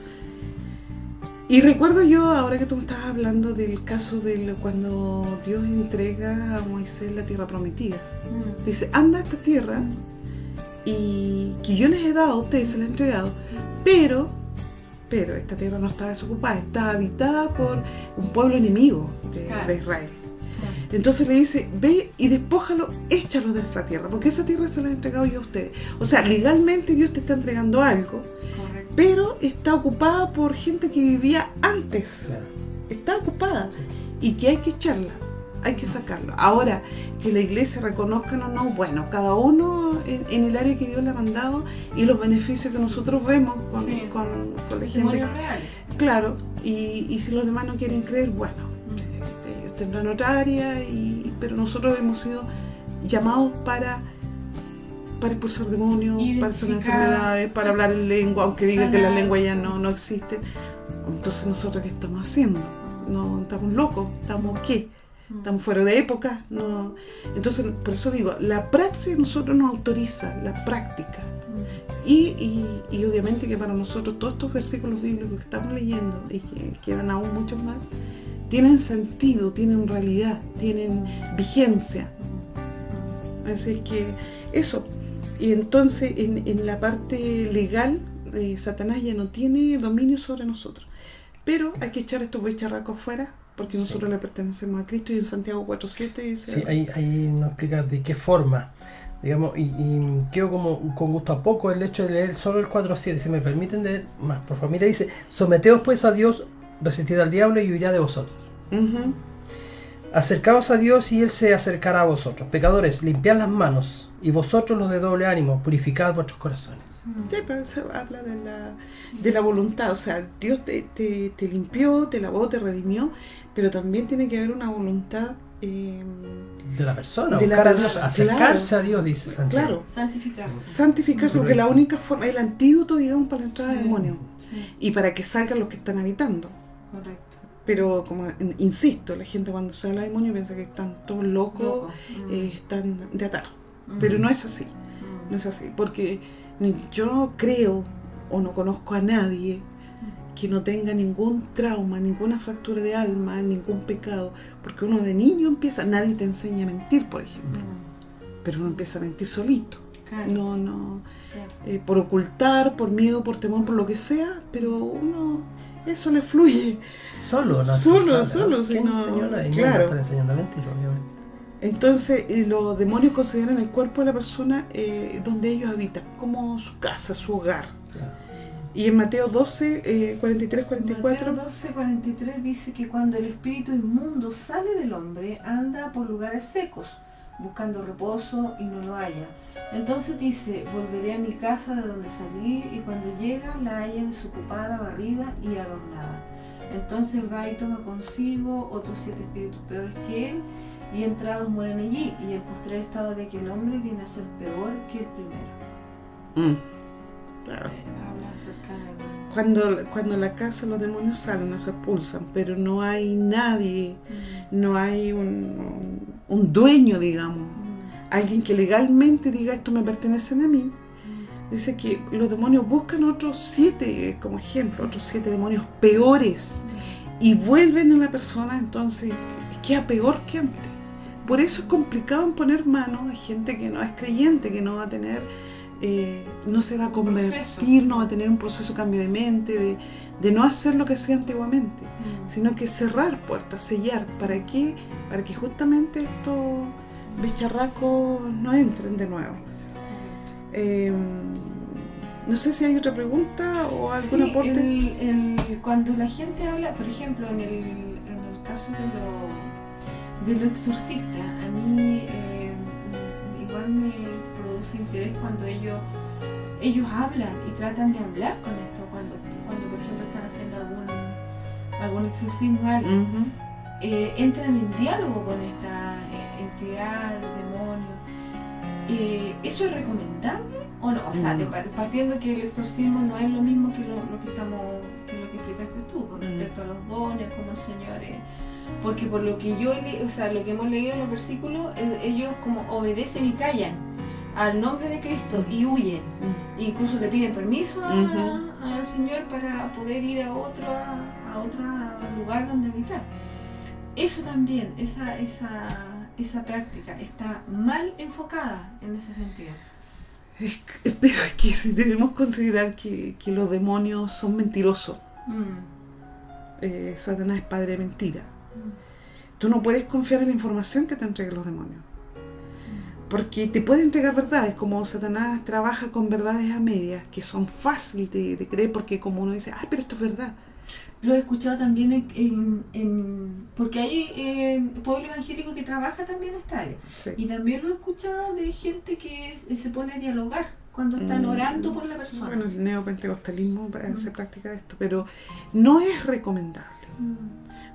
Y recuerdo yo, ahora que tú me estabas hablando del caso de cuando Dios entrega a Moisés la tierra prometida. Dice, anda a esta tierra y que yo les he dado a ustedes, se la he entregado, pero esta tierra no está desocupada, está habitada por un pueblo enemigo de Israel. Entonces le dice, ve y despójalo, échalo de esta tierra, porque esa tierra se la he entregado yo a ustedes. O sea, legalmente Dios te está entregando algo, pero está ocupada por gente que vivía antes. Claro. Está ocupada y que hay que echarla, hay que sacarlo. Ahora, que la iglesia reconozca o no, bueno, cada uno en el área que Dios le ha mandado y los beneficios que nosotros vemos con la gente. Claro, y si los demás no quieren creer, bueno, ellos tendrán otra área, pero nosotros hemos sido llamados para expulsar demonios, para sanar enfermedades, para hablar en lengua, aunque diga que la lengua ya no existe. Entonces nosotros, ¿qué estamos haciendo? No estamos locos, ¿estamos qué? Estamos fuera de época. No. Entonces, por eso digo, la praxis a nosotros nos autoriza, la práctica. Y obviamente que para nosotros todos estos versículos bíblicos que estamos leyendo, y que quedan aún muchos más, tienen sentido, tienen realidad, tienen vigencia. Así es que eso. Y entonces en la parte legal, Satanás ya no tiene dominio sobre nosotros. Pero hay que echar estos bicharracos fuera, porque nosotros le pertenecemos a Cristo. Y en Santiago 4:7 dice... Sí, ahí nos explica de qué forma, digamos, y quedo como con gusto a poco el hecho de leer solo el 4:7. Si me permiten leer más, por favor. Mira, dice, someteos pues a Dios, resistid al diablo y huirá de vosotros. Acercaos a Dios y Él se acercará a vosotros. Pecadores, limpiad las manos, y vosotros los de doble ánimo, purificad vuestros corazones. Sí, pero se habla de la voluntad, o sea, Dios te limpió, te lavó, te redimió, pero también tiene que haber una voluntad De la persona, de la buscar a Dios, persona, acercarse claro, a Dios, dice Santiago. claro, Santificarse. santificarse, porque la única forma, el antídoto, digamos, para la entrada de Sí. demonios Sí, y para que salgan los que están habitando. correcto. Pero como insisto, la gente cuando se habla de demonios piensa que están todos locos, Loco. están de atar, Mm. pero no es así. No es así, porque yo no creo o no conozco a nadie que no tenga ningún trauma, ninguna fractura de alma, ningún pecado, porque uno de niño empieza, nadie te enseña a mentir, por ejemplo, pero uno empieza a mentir solito, Claro, no claro. por ocultar, por miedo, por temor, por lo que sea, pero uno, eso le fluye. Solo, ¿no? Solo, ¿Quién si no- enseñó a nadie? claro. No están enseñando a mentir, obviamente. Entonces los demonios consideran el cuerpo de la persona donde ellos habitan, como su casa, su hogar. Claro. Y en Mateo 12, 43, 44, Mateo 12:43 dice que cuando el espíritu inmundo sale del hombre, anda por lugares secos, buscando reposo y no lo halla. Entonces dice, volveré a mi casa de donde salí, y cuando llega la halla desocupada, barrida y adornada. Entonces va y toma consigo otros 7 espíritus peores que él, y entrados mueren allí, y el postrer estado de aquel hombre viene a ser peor que el primero. claro. Habla acerca de... Cuando la casa los demonios salen, no se expulsan, pero no hay nadie, no hay un dueño, digamos, alguien que legalmente diga esto me pertenecen a mí. Dice que los demonios buscan otros 7, como ejemplo, otros 7 demonios peores y vuelven a la persona, entonces queda peor que antes. Por eso es complicado en poner manos a gente que no es creyente, que no va a tener, no se va a convertir, no va a tener un proceso de cambio de mente, de no hacer lo que hacía antiguamente, sino que cerrar puertas, sellar. ¿Para qué? Para que justamente estos bicharracos no entren de nuevo. No sé si hay otra pregunta o algún Sí, aporte. cuando la gente habla, por ejemplo, en el caso de lo exorcista, a mí igual me produce interés cuando ellos hablan y tratan de hablar con esto, cuando por ejemplo están haciendo algún exorcismo a alguien, entran en diálogo con esta entidad, demonio. ¿Eso es recomendable o no? O sea, No. partiendo que el exorcismo no es lo mismo que lo que explicaste tú con respecto a los dones, como el Señor porque por lo que yo lo que hemos leído en los versículos, ellos como obedecen y callan al nombre de Cristo y huyen, incluso le piden permiso al Señor para poder ir a otro lugar donde habitar. Eso también, esa práctica está mal enfocada en ese sentido. Pero es que si debemos considerar que los demonios son mentirosos. Satanás es padre de mentira. Tú no puedes confiar en la información que te entregan los demonios, porque te puede entregar verdades, como Satanás trabaja con verdades a medias, que son fáciles de creer, porque como uno dice, ay, pero esto es verdad. Lo he escuchado también porque hay pueblo evangélico que trabaja también esta área. Sí. Y también lo he escuchado de gente que se pone a dialogar cuando están orando por la persona. Bueno, el neopentecostalismo hace práctica de esto, pero no es recomendable.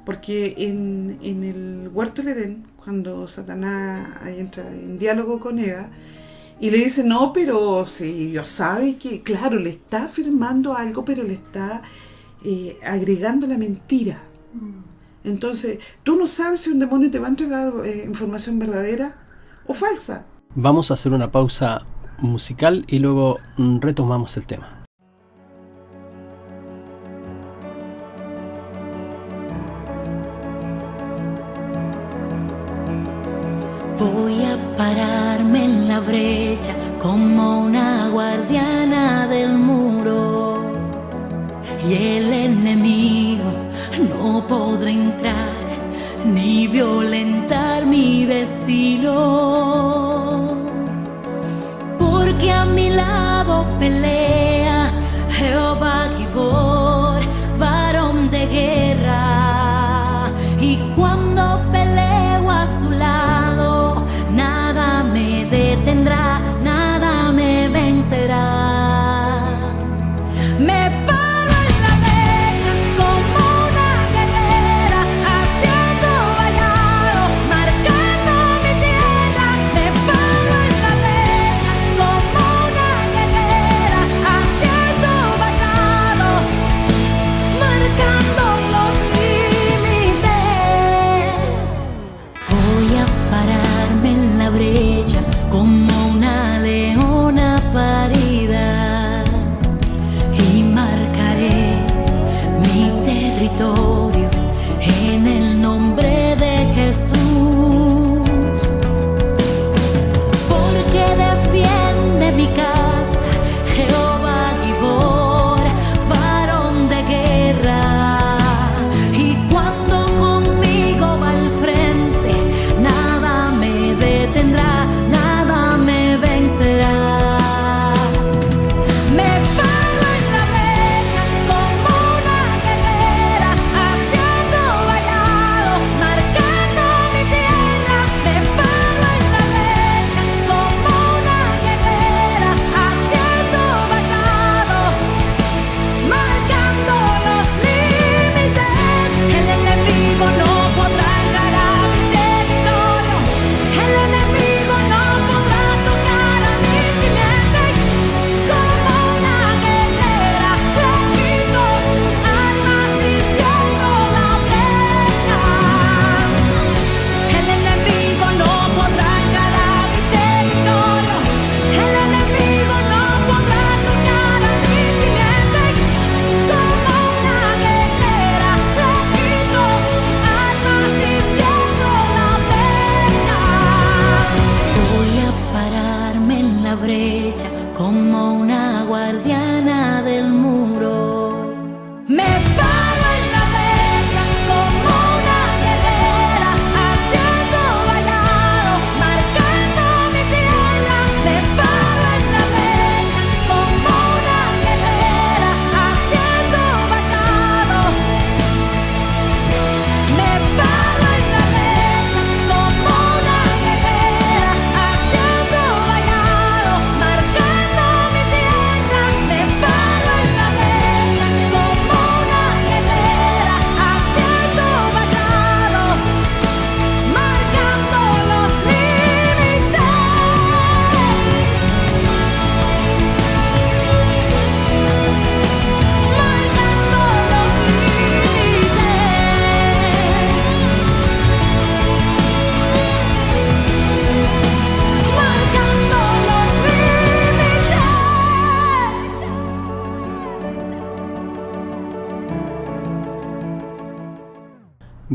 Porque en el huerto del Edén, cuando Satanás entra en diálogo con Eva y le dice, no, pero si Dios sabe que, claro, le está afirmando algo, pero le está agregando la mentira. Entonces, tú no sabes si un demonio te va a entregar información verdadera o falsa. Vamos a hacer una pausa musical y luego retomamos el tema. Voy a pararme en la brecha como una guardiana del muro, y el enemigo no podrá entrar ni violentar mi destino, porque a mi lado pelea Jehová Gibor, varón de guerra, y cuando pelea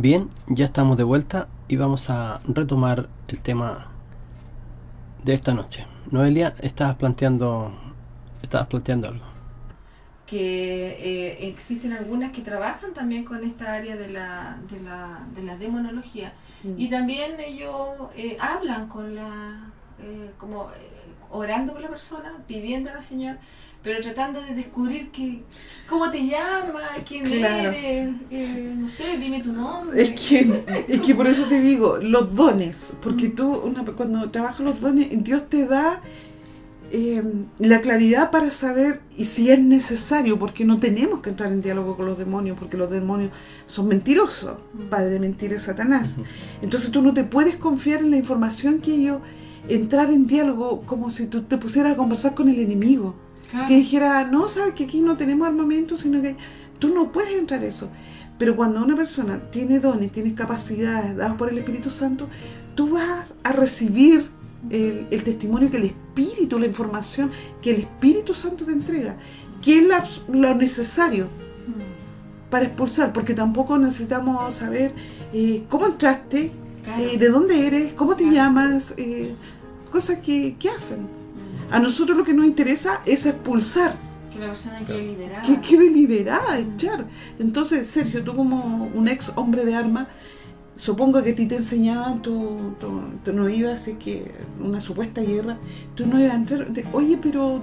Bien, ya estamos de vuelta y vamos a retomar el tema de esta noche. Noelia, estabas planteando algo. Que existen algunas que trabajan también con esta área de la demonología, y también ellos hablan con orando por la persona, pidiendo al Señor, pero tratando de descubrir cómo te llamas, quién eres, no sé, dime tu nombre. Es que por eso te digo, los dones, porque cuando trabajas los dones, Dios te da la claridad para saber y si es necesario, porque no tenemos que entrar en diálogo con los demonios, porque los demonios son mentirosos, padre de mentira es Satanás. Entonces tú no te puedes confiar en la información que ellos, entrar en diálogo como si tú te pusieras a conversar con el enemigo. Claro. Que dijera, no, sabes que aquí no tenemos armamento, sino que tú no puedes entrar eso. Pero cuando una persona tiene dones, tiene capacidades dadas por el Espíritu Santo, tú vas a recibir el testimonio que el Espíritu, la información que el Espíritu Santo te entrega, que es lo necesario para expulsar, porque tampoco necesitamos saber cómo entraste, claro. De dónde eres, cómo te llamas, cosas que hacen. A nosotros lo que nos interesa es expulsar. Que la persona quede liberada. Que quede liberada, echar. Entonces, Sergio, tú como un ex hombre de armas, supongo que a ti te enseñaban, tú no ibas, así que una supuesta guerra, tú no ibas a entrar, oye, pero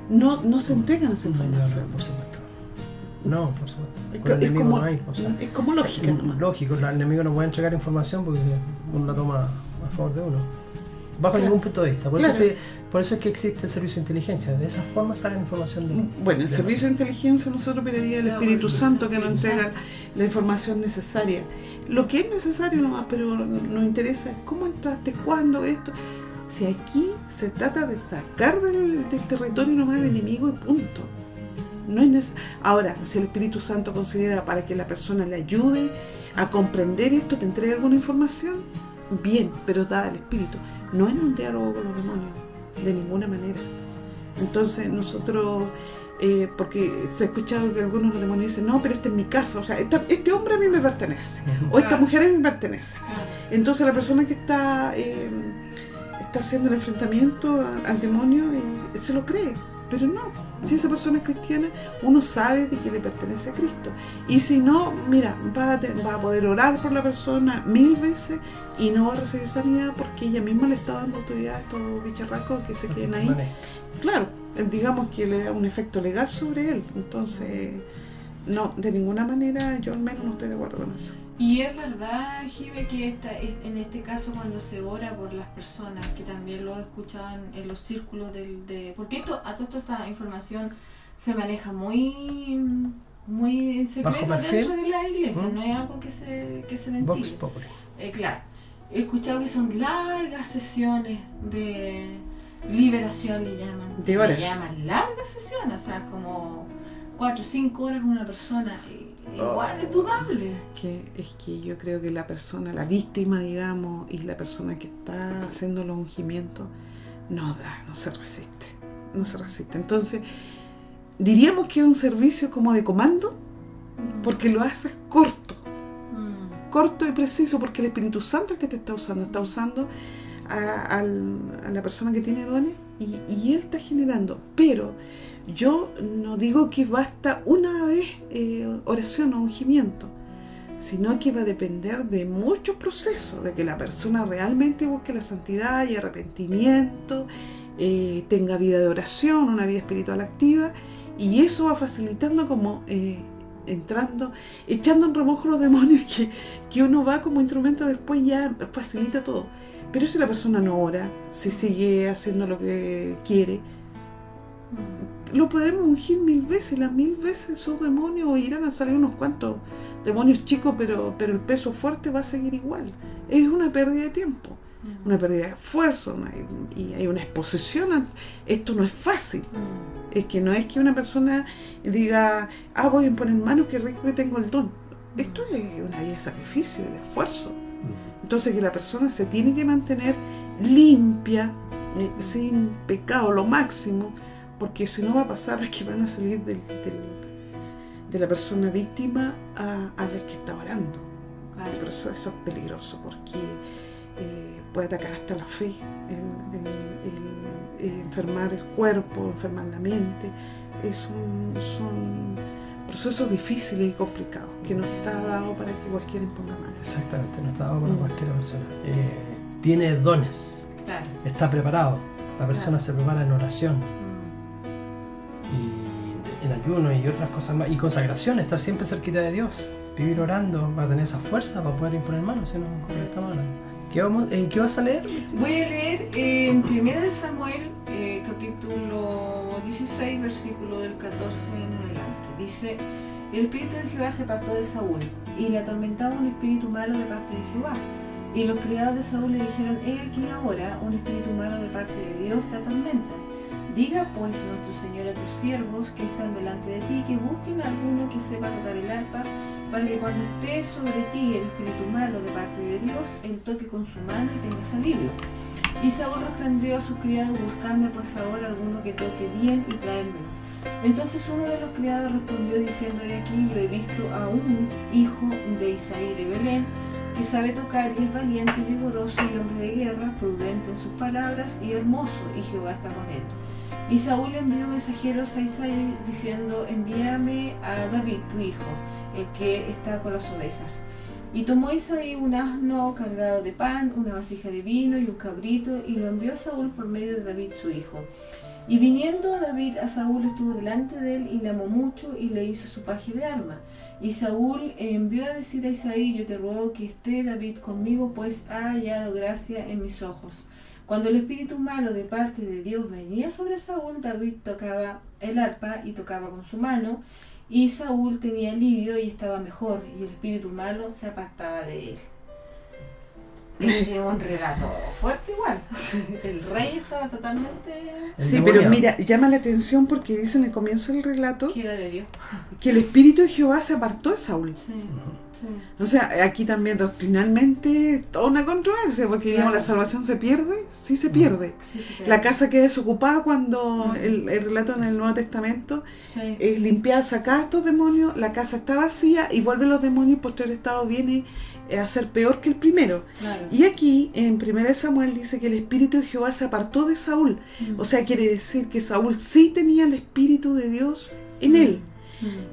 no se entregan esa información. No, por supuesto. No, por supuesto. Es como lógica. Lógico, el enemigo no puede entregar información porque uno la toma a favor de uno. Bajo ningún punto de vista. Por eso es que existe el servicio de inteligencia. De esa forma sacan información de... Bueno, el servicio de inteligencia nosotros pediría el Espíritu Santo que nos entrega la información necesaria. Lo que es necesario nomás, pero nos interesa es cómo entraste, cuándo, esto. Si aquí se trata de sacar del territorio nomás el enemigo y punto. No es Ahora, si el Espíritu Santo considera para que la persona le ayude a comprender esto, te entrega alguna información, bien, pero dada al Espíritu. No en un diálogo con los demonios, de ninguna manera. Entonces nosotros, porque se ha escuchado que algunos de los demonios dicen, no, pero este es mi casa, o sea, este hombre a mí me pertenece, o esta mujer a mí me pertenece. Entonces la persona que está haciendo el enfrentamiento al demonio se lo cree, pero no. Si esa persona es cristiana, uno sabe de que le pertenece a Cristo. Y si no, mira, va a poder orar por la persona 1000 veces y no va a recibir sanidad porque ella misma le está dando autoridad a estos bicharracos que se queden ahí. Claro, digamos que le da un efecto legal sobre él. Entonces, no, de ninguna manera, yo al menos no estoy de acuerdo con eso. Y es verdad, Jive, que en este caso cuando se ora por las personas, que también lo escuchan en los círculos porque a toda esta información se maneja muy en secreto dentro de la iglesia, no es algo que se ventile. Claro, he escuchado que son largas sesiones de liberación, le llaman. De horas. Le llaman largas sesiones, o sea, como 4 o 5 horas con una persona. Igual es dudable. Es que yo creo que la persona, la víctima, digamos, y la persona que está haciendo los ungimientos, no se resiste. Entonces, diríamos que es un servicio como de comando, porque lo haces corto y preciso, porque el Espíritu Santo es el que te está usando a la persona que tiene dones y él está generando, pero yo no digo que basta una vez oración o ungimiento, sino que va a depender de muchos procesos, de que la persona realmente busque la santidad y arrepentimiento, tenga vida de oración, una vida espiritual activa, y eso va facilitando como echando en remojo los demonios que uno va como instrumento, después ya facilita todo. Pero si la persona no ora, si sigue haciendo lo que quiere, lo podremos ungir 1000 veces, las 1000 veces esos demonios, o irán a salir unos cuantos demonios chicos, pero el peso fuerte va a seguir igual. Es una pérdida de tiempo, una pérdida de esfuerzo, y hay una exposición. Esto no es fácil. Es que no es que una persona diga, voy a imponer manos, qué rico que tengo el don. Esto es una vida de sacrificio, de esfuerzo. Entonces que la persona se tiene que mantener limpia, sin pecado, lo máximo, porque si no va a pasar es que van a salir de la persona víctima a la que está orando. Claro. Pero eso es peligroso porque puede atacar hasta la fe, enfermar el cuerpo, enfermar la mente. Son procesos difíciles y complicados que no está dado para que cualquiera imponga mano. Exactamente, no está dado para cualquier persona. Tiene dones, Claro. está preparado. La persona se prepara en oración y en ayuno y otras cosas más. Y consagración, estar siempre cerquita de Dios. Vivir orando, va a tener esa fuerza para poder imponer manos, si no, con esta mano. ¿Qué vas a leer? Voy a leer en 1 de Samuel, capítulo 16, versículo del 14 en adelante. Dice: el espíritu de Jehová se apartó de Saúl, y le atormentaba un espíritu malo de parte de Jehová. Y los criados de Saúl le dijeron: he aquí ahora un espíritu malo de parte de Dios te atormenta. Diga pues nuestro Señor a tus siervos que están delante de ti, que busquen a alguno que sepa tocar el arpa, para que cuando esté sobre ti el espíritu malo de parte de Dios, él toque con su mano y tengas alivio. Y Saúl respondió a sus criados: buscadme pues ahora alguno que toque bien y traédmelo. Entonces uno de los criados respondió diciendo: he aquí yo he visto a un hijo de Isaí de Belén, que sabe tocar y es valiente y vigoroso y hombre de guerra, prudente en sus palabras y hermoso, y Jehová está con él. Y Saúl envió mensajeros a Isaí diciendo: envíame a David tu hijo, el que está con las ovejas. Y tomó Isaí un asno cargado de pan, una vasija de vino y un cabrito, y lo envió a Saúl por medio de David su hijo. Y viniendo David a Saúl, estuvo delante de él y le amó mucho y le hizo su paje de arma. Y Saúl envió a decir a Isaí: yo te ruego que esté David conmigo, pues ha hallado gracia en mis ojos. Cuando el espíritu malo de parte de Dios venía sobre Saúl, David tocaba el arpa y tocaba con su mano, y Saúl tenía alivio y estaba mejor, y el espíritu malo se apartaba de él. Este es un relato fuerte igual. El rey estaba totalmente... Sí, pero mira, llama la atención porque dice en el comienzo del relato que era de Dios. que el espíritu de Jehová se apartó de Saúl. Sí, sí. O sea, aquí también doctrinalmente toda una controversia, porque digamos, Claro. la salvación se pierde, sí se pierde. Sí, sí, La casa queda desocupada cuando el relato en el Nuevo Testamento sí. es limpiar, sacar a estos demonios, la casa está vacía y vuelven los demonios y posterior estado viene a ser peor que el primero. Claro. Y aquí en 1 Samuel dice que el espíritu de Jehová se apartó de Saúl. O sea, quiere decir que Saúl sí tenía el espíritu de Dios en él.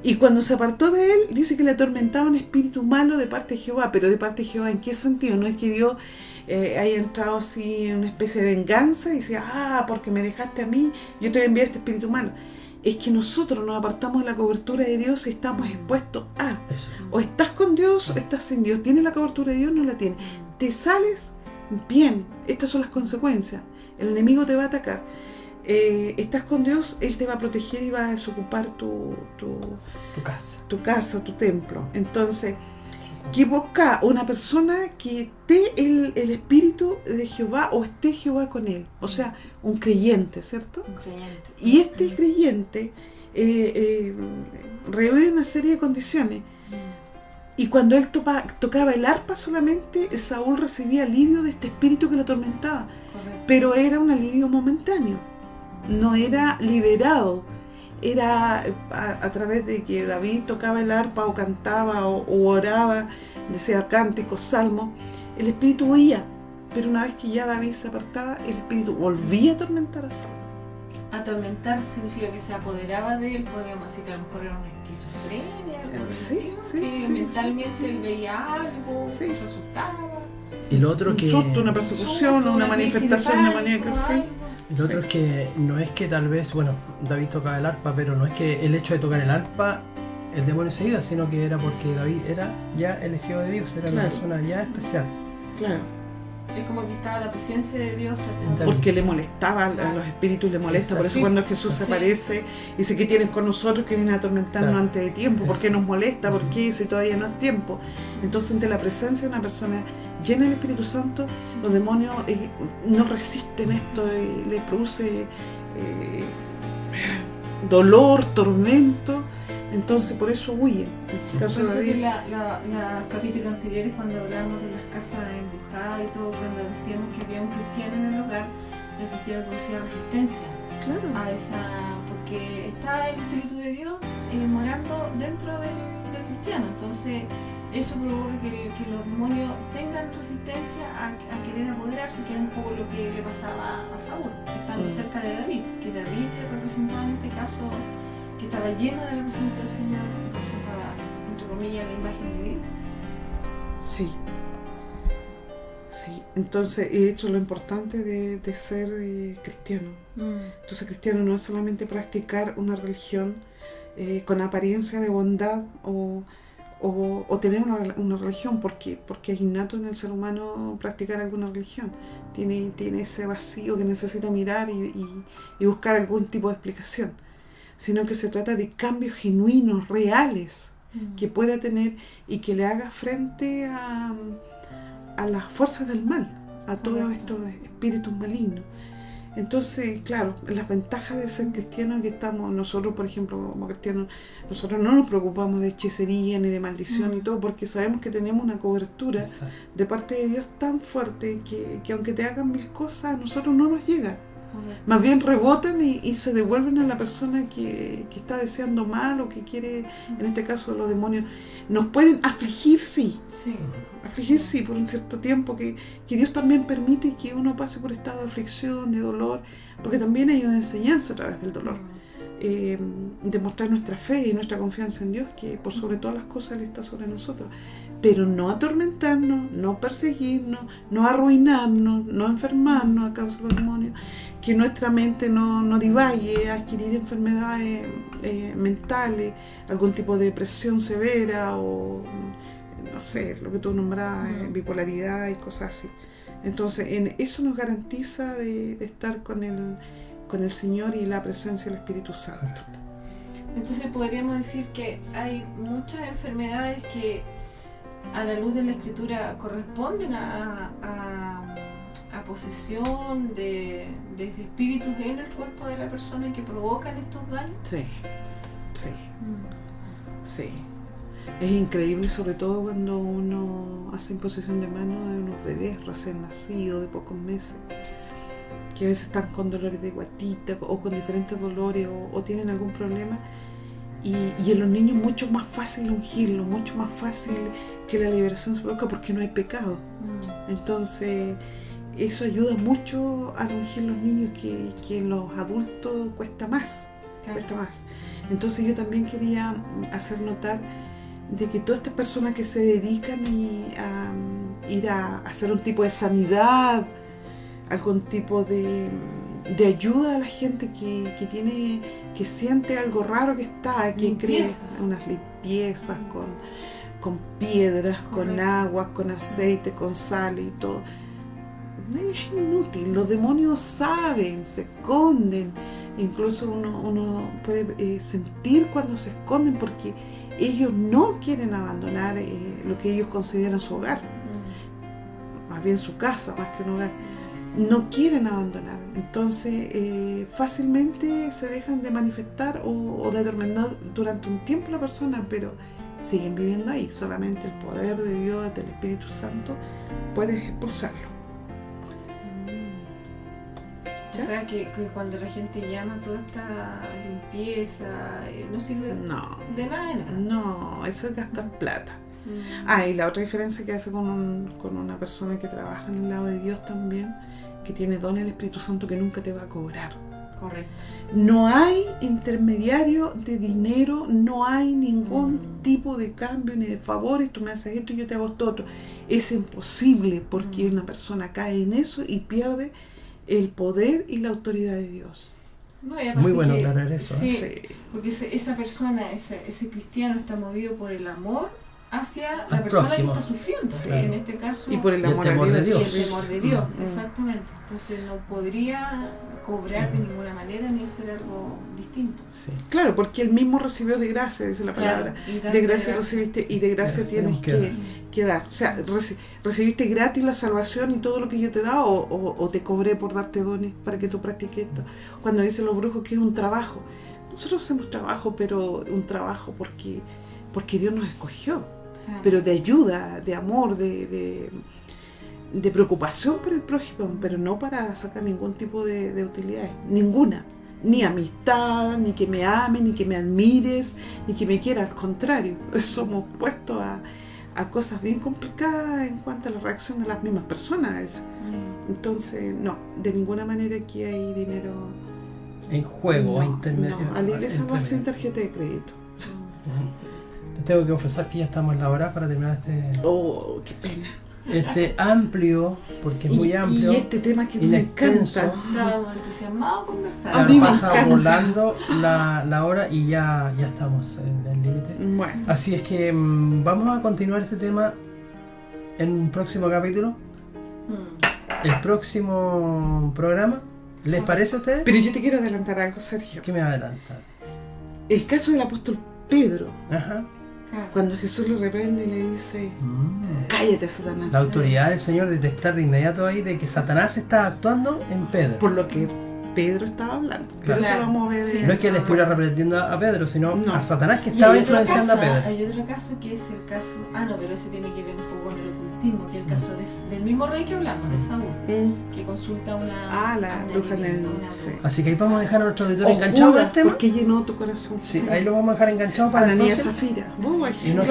Y cuando se apartó de él, dice que le atormentaba un espíritu malo de parte de Jehová. Pero de parte de Jehová, ¿en qué sentido? No es que Dios haya entrado así en una especie de venganza y decía: porque me dejaste a mí, yo te voy a enviar este espíritu malo. Es que nosotros nos apartamos de la cobertura de Dios y estamos expuestos a... Eso. O estás con Dios o estás sin Dios. ¿Tienes la cobertura de Dios? No la tienes. Te sales bien. Estas son las consecuencias. El enemigo te va a atacar. Estás con Dios, Él te va a proteger y va a desocupar tu casa, tu templo. Entonces, que busca una persona que esté el espíritu de Jehová o esté Jehová con él. O sea, un creyente, ¿cierto? Un creyente. Y este creyente reúne una serie de condiciones. Y cuando él tocaba el arpa solamente, Saúl recibía alivio de este espíritu que lo atormentaba. Correcto. Pero era un alivio momentáneo. No era liberado. Era a través de que David tocaba el arpa o cantaba o oraba, decía cánticos, salmos, el espíritu huía. Pero una vez que ya David se apartaba, el espíritu volvía a atormentar a Saúl. Atormentar significa que se apoderaba de él, podríamos decir que a lo mejor era una esquizofrenia, algo por el Sí, estilo, sí, que sí, mentalmente sí. él veía algo, Sí. se asustaba. Y lo otro Un que... susto, una persecución, una manifestación demoníaca, sí. Y lo otro es que no es que tal vez, bueno, David tocaba el arpa, pero no es que el hecho de tocar el arpa el demonio se iba, sino que era porque David era ya elegido de Dios, era una Claro. persona ya especial. Claro. Es como que estaba la presencia de Dios. Porque le molestaba, a los espíritus le molesta. Por eso Sí. cuando Jesús se Sí. aparece, dice: ¿qué tienes con nosotros que viene a atormentarnos Claro. antes de tiempo? ¿Por qué nos molesta? ¿Por qué si todavía no es tiempo? Entonces, ante la presencia de una persona llena del Espíritu Santo, los demonios no resisten esto y le produce dolor, tormento. Entonces por eso huyen. En el Por caso de eso que David, los capítulos anteriores, cuando hablamos de las casas embrujadas y todo, cuando decíamos que había un cristiano en el hogar, el cristiano producía resistencia claro, a esa, porque está el Espíritu de Dios morando dentro del cristiano. Entonces eso provoca que los demonios tengan resistencia a querer apoderarse, que era un poco lo que le pasaba a Saúl, estando cerca de David, que David representaba en este caso, que estaba lleno de la presencia del Señor, que representaba, entre comillas, la imagen de Dios. Sí. Sí, entonces esto es lo importante de ser cristiano. Entonces cristiano no es solamente practicar una religión con apariencia de bondad o tener una religión, porque es innato en el ser humano practicar alguna religión. Tiene ese vacío que necesita mirar y buscar algún tipo de explicación, sino que se trata de cambios genuinos, reales, que pueda tener y que le haga frente a las fuerzas del mal, a todos estos espíritus malignos. Entonces, claro, las ventajas de ser cristiano es que estamos, nosotros por ejemplo como cristianos, nosotros no nos preocupamos de hechicería ni de maldición y todo, porque sabemos que tenemos una cobertura de parte de Dios tan fuerte que aunque te hagan mil cosas, a nosotros no nos llega. Más bien rebotan y se devuelven a la persona que está deseando mal o que quiere, en este caso los demonios, nos pueden afligir, sí, por un cierto tiempo, que Dios también permite que uno pase por estado de aflicción, de dolor, porque también hay una enseñanza a través del dolor, demostrar nuestra fe y nuestra confianza en Dios, que por sobre todas las cosas Él está sobre nosotros, pero no atormentarnos, no perseguirnos, no arruinarnos, no enfermarnos a causa de los demonios, que nuestra mente no divague a adquirir enfermedades mentales, algún tipo de depresión severa o no sé, lo que tú nombrabas, bipolaridad y cosas así. Entonces eso nos garantiza de estar con el Señor y la presencia del Espíritu Santo. Entonces podríamos decir que hay muchas enfermedades que a la luz de la Escritura corresponden a posesión de espíritus en el cuerpo de la persona que provocan estos daños. Sí. Es increíble, sobre todo cuando uno hace imposición de manos de unos bebés recién nacidos de pocos meses, que a veces están con dolores de guatita o con diferentes dolores o tienen algún problema, y en los niños mucho más fácil ungirlo, mucho más fácil que la liberación se produzca porque no hay pecado. Entonces eso ayuda mucho a ungir los niños, que en los adultos cuesta más. Entonces yo también quería hacer notar de que todas estas personas que se dedican a ir a hacer un tipo de sanidad, algún tipo de ayuda a la gente que siente algo raro que cree unas limpiezas con piedras, con aguas, con aceite, con sal y todo. Es inútil, los demonios saben, se esconden, incluso uno puede sentir cuando se esconden porque ellos no quieren abandonar lo que ellos consideran su hogar, más bien su casa, más que un hogar, no quieren abandonar, entonces fácilmente se dejan de manifestar o de atormentar durante un tiempo la persona, pero siguen viviendo ahí. Solamente el poder de Dios, del Espíritu Santo, puede expulsarlo. O sea que cuando la gente llama toda esta limpieza, no sirve de nada. No, eso es gastar plata. Y la otra diferencia que hace con una persona que trabaja en el lado de Dios también, que tiene don el Espíritu Santo, que nunca te va a cobrar. Correcto. No hay intermediario de dinero, no hay ningún tipo de cambio ni de favores, tú me haces esto y yo te hago esto otro. Es imposible, porque una persona cae en eso y pierde el poder y la autoridad de Dios. Muy bueno aclarar eso. Sí, porque esa persona, ese cristiano está movido por el amor hacia la persona próximo que está sufriendo, en este caso, y por el amor a Dios. Y el temor de Dios, exactamente. Entonces no podría cobrar de ninguna manera ni hacer algo distinto. Sí. Claro, porque él mismo recibió de gracia, dice la palabra. De gracia recibiste y de gracia tienes que dar. O sea, recibiste gratis la salvación y todo lo que yo te he dado, o te cobré por darte dones para que tú practiques esto. Cuando dicen los brujos que es un trabajo, nosotros hacemos trabajo, pero un trabajo porque Dios nos escogió, pero de ayuda, de amor, de preocupación por el prójimo, pero no para sacar ningún tipo de utilidades, ninguna, ni amistad, ni que me ames, ni que me admires, ni que me quieras, al contrario, somos puestos a cosas bien complicadas en cuanto a la reacción de las mismas personas a veces. Entonces, no, de ninguna manera aquí hay dinero En juego o intermedio. No, a la iglesia va sin tarjeta de crédito. Les tengo que confesar que ya estamos en la hora para terminar Oh, qué pena. amplio, porque es muy amplio. Y este tema que me extenso. encanta. Estábamos entusiasmados con conversar. A mí me Pasa encanta. volando la hora y ya estamos en el límite. Bueno, Así es que vamos a continuar este tema en un próximo capítulo, el próximo programa. ¿Les parece a ustedes? pero yo te quiero adelantar algo, Sergio. ¿Qué me adelanta? El caso del apóstol Pedro, Ajá. cuando Jesús lo reprende y le dice, cállate, Satanás. La autoridad del Señor detectar de inmediato ahí de que Satanás está actuando en Pedro. Por lo que Pedro estaba hablando. Pero Claro. eso vamos a ver. Sí. No es que él estuviera reprendiendo a Pedro, sino No. a Satanás que Y estaba hay otro influenciando a caso, Pedro. hay otro caso que es el caso. No, pero ese tiene que ver un poco con el ocultismo, que es el caso del mismo rey que hablamos, de Saúl, que consulta a una. La a una bruja divina, del. una Sí. bruja. Así que ahí vamos a dejar a nuestro auditorio O enganchado con Judas, el tema. porque llenó tu corazón. Sí, ahí lo vamos a dejar enganchado para el Ananías próximo. Zafira. Y no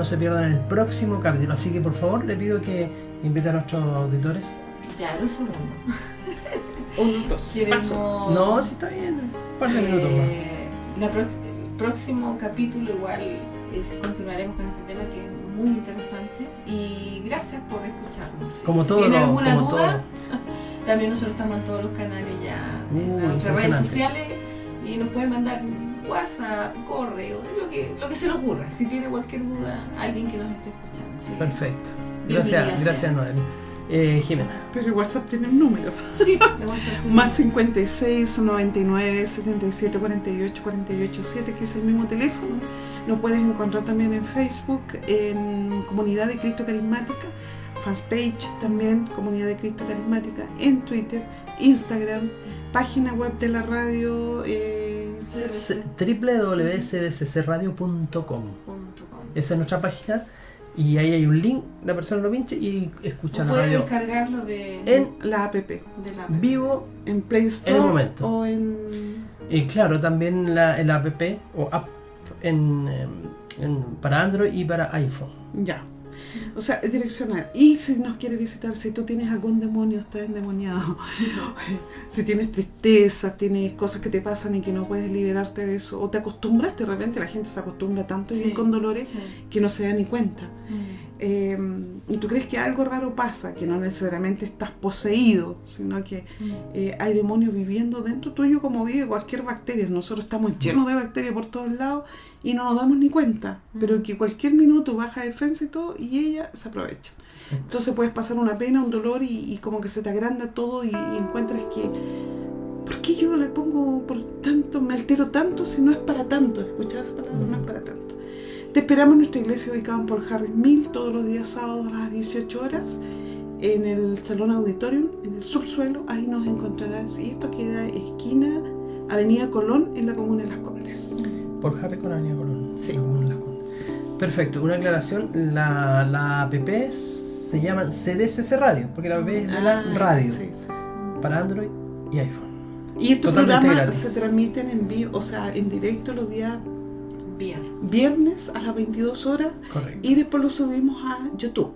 se pierdan el próximo capítulo. Así que por favor le pido que invite a nuestros auditores. Ya, 2 segundos. Minutos. Queremos. No, sí está bien. Un par de minutos más. El próximo capítulo igual continuaremos con este tema que es muy interesante y gracias por escucharnos. Como si todo tiene lo- alguna como duda, también nosotros estamos en todos los canales ya, en nuestras redes impresionante. sociales y nos pueden mandar WhatsApp, correo, lo que se le ocurra. Si tiene cualquier duda, alguien que nos esté escuchando. Así que, Perfecto. bienvenida Gracias sea. Noemi. Jimena. Pero el WhatsApp tiene un número. Sí, de WhatsApp. Más 56 99 77 48 48 7, que es el mismo teléfono. Nos puedes encontrar también en Facebook, en Comunidad de Cristo Carismática, fanpage también, Comunidad de Cristo Carismática, en Twitter, Instagram, página web de la radio. www.cdccradio.com. Esa es nuestra página y ahí hay un link, la persona lo pinche y escucha O la puede radio descargarlo de La app, de la vivo. en Play Store En el momento. o en... Y claro, también en la app o app para Android y para iPhone. Ya. O sea, es direccional. Y si nos quieres visitar, si tú tienes algún demonio, estás endemoniado, si tienes tristeza, tienes cosas que te pasan y que no puedes liberarte de eso, o te acostumbraste, de repente la gente se acostumbra tanto a vivir con dolores Sí. que no se da ni cuenta. Y tú crees que algo raro pasa, que no necesariamente estás poseído, sino que hay demonios viviendo dentro tuyo como vive cualquier bacteria. Nosotros estamos llenos de bacterias por todos lados y no nos damos ni cuenta, pero que cualquier minuto baja defensa y todo y ellas se aprovechan. Entonces puedes pasar una pena, un dolor y como que se te agranda todo y encuentras que ¿por qué yo le pongo por tanto, me altero tanto si no es para tanto? ¿Escuchas esa palabra? No es para tanto. Te esperamos en nuestra iglesia ubicada en Paul Harris Mill todos los días sábados a las 18 horas en el Salón Auditorium, en el subsuelo. Ahí nos encontrarás. Y esto queda esquina Avenida Colón en la comuna de Las Condes. Por Harry con Avenida Colón. Sí. Perfecto, una aclaración. La app se llama CDCC Radio, porque la app es de la radio Sí, sí. para Android y iPhone. Y estos Totalmente programas gratis. se transmiten en vivo, o sea, en directo los días Bien. viernes a las 22 horas Correcto. y después lo subimos a YouTube.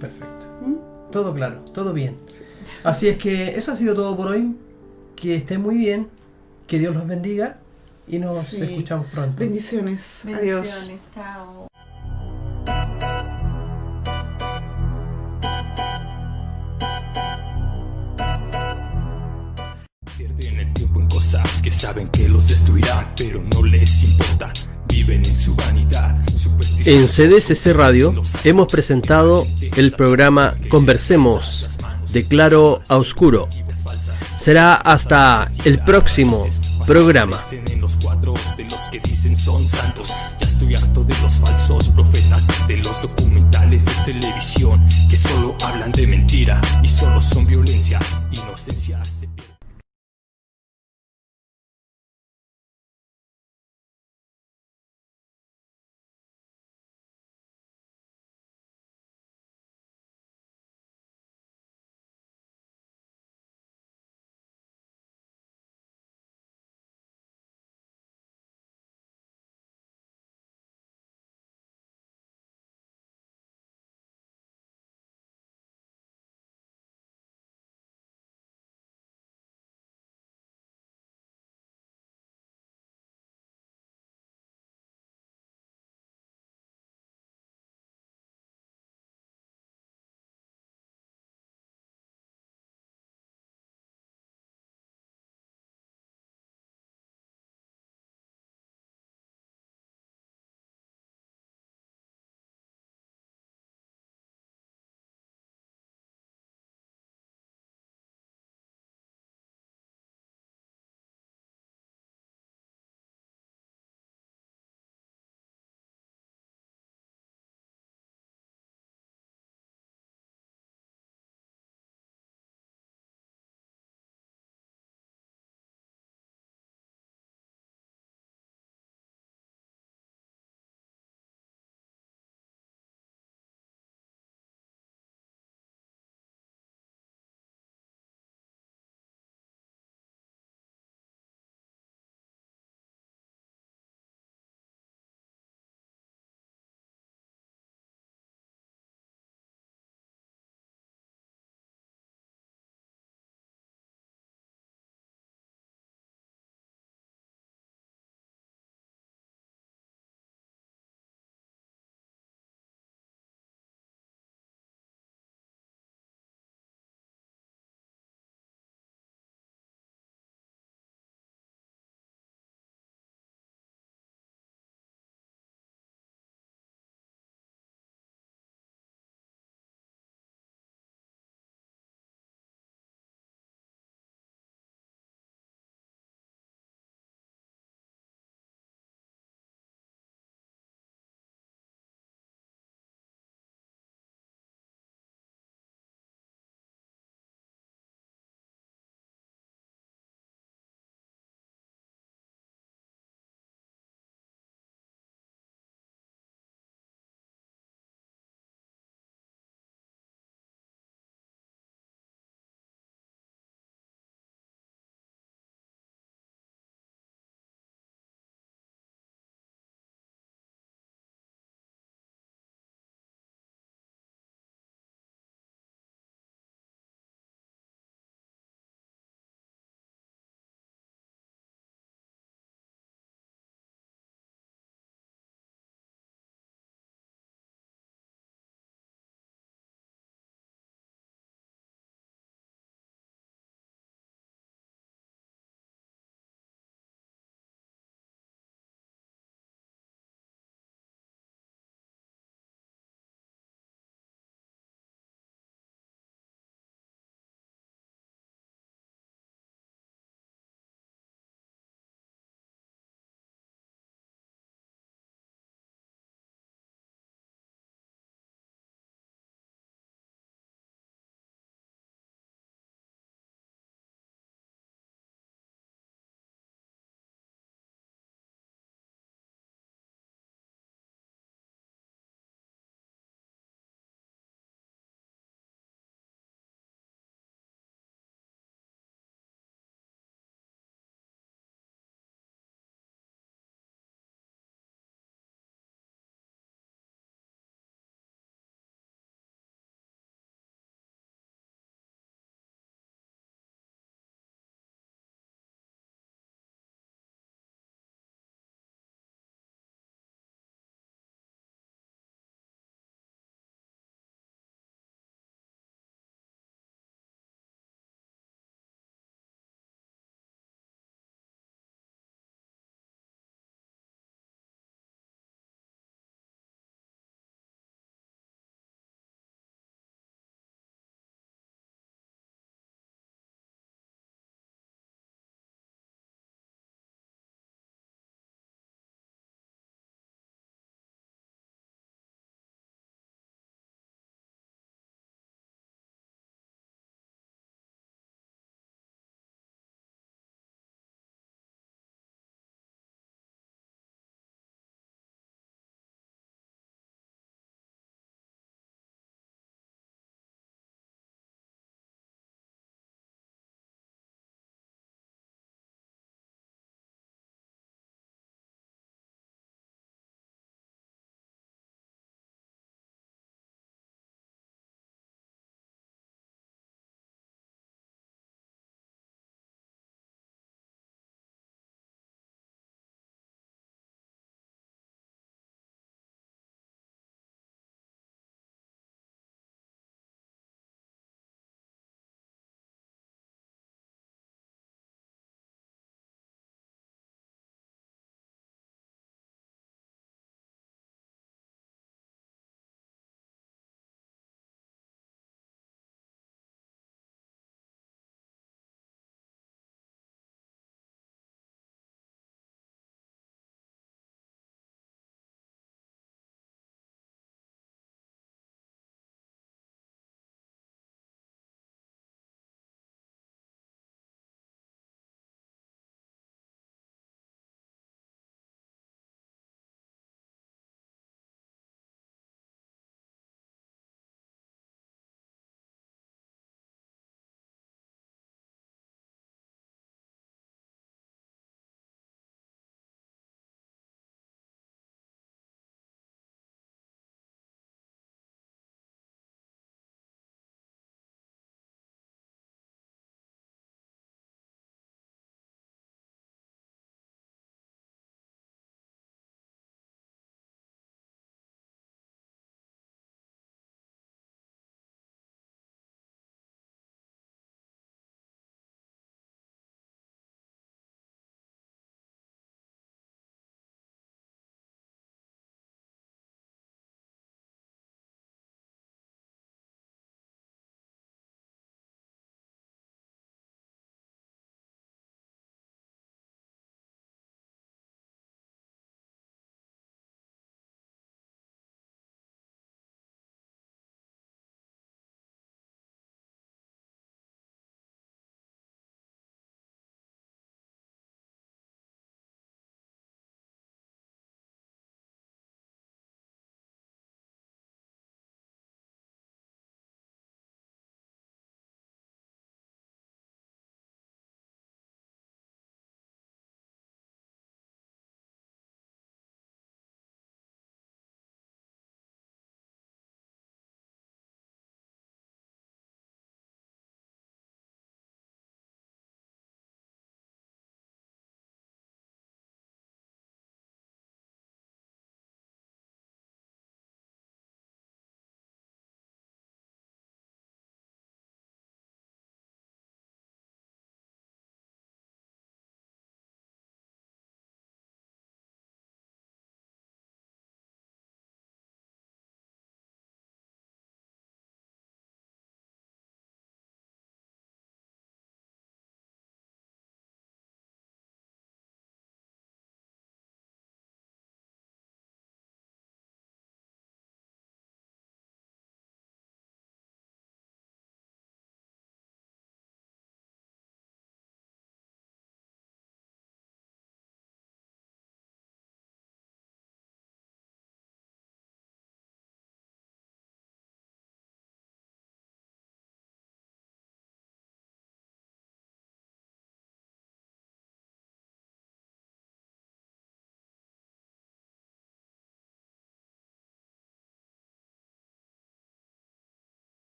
Perfecto. ¿Mm? Todo claro, todo bien. Así es que eso ha sido todo por hoy. Que estén muy bien, que Dios los bendiga y nos Sí. escuchamos pronto. Bendiciones. Adiós. Bendiciones. Chao. Pierden el tiempo en cosas que saben que los destruirán, pero no les importa. Viven en su vanidad. En CDCC Radio hemos presentado el programa Conversemos de Claro a Oscuro. Será hasta el próximo programa. En los cuadros de los que dicen son santos. Ya estoy harto de los falsos profetas, de los documentales de televisión que solo hablan de mentira y solo son violencia, inocencia se pierde.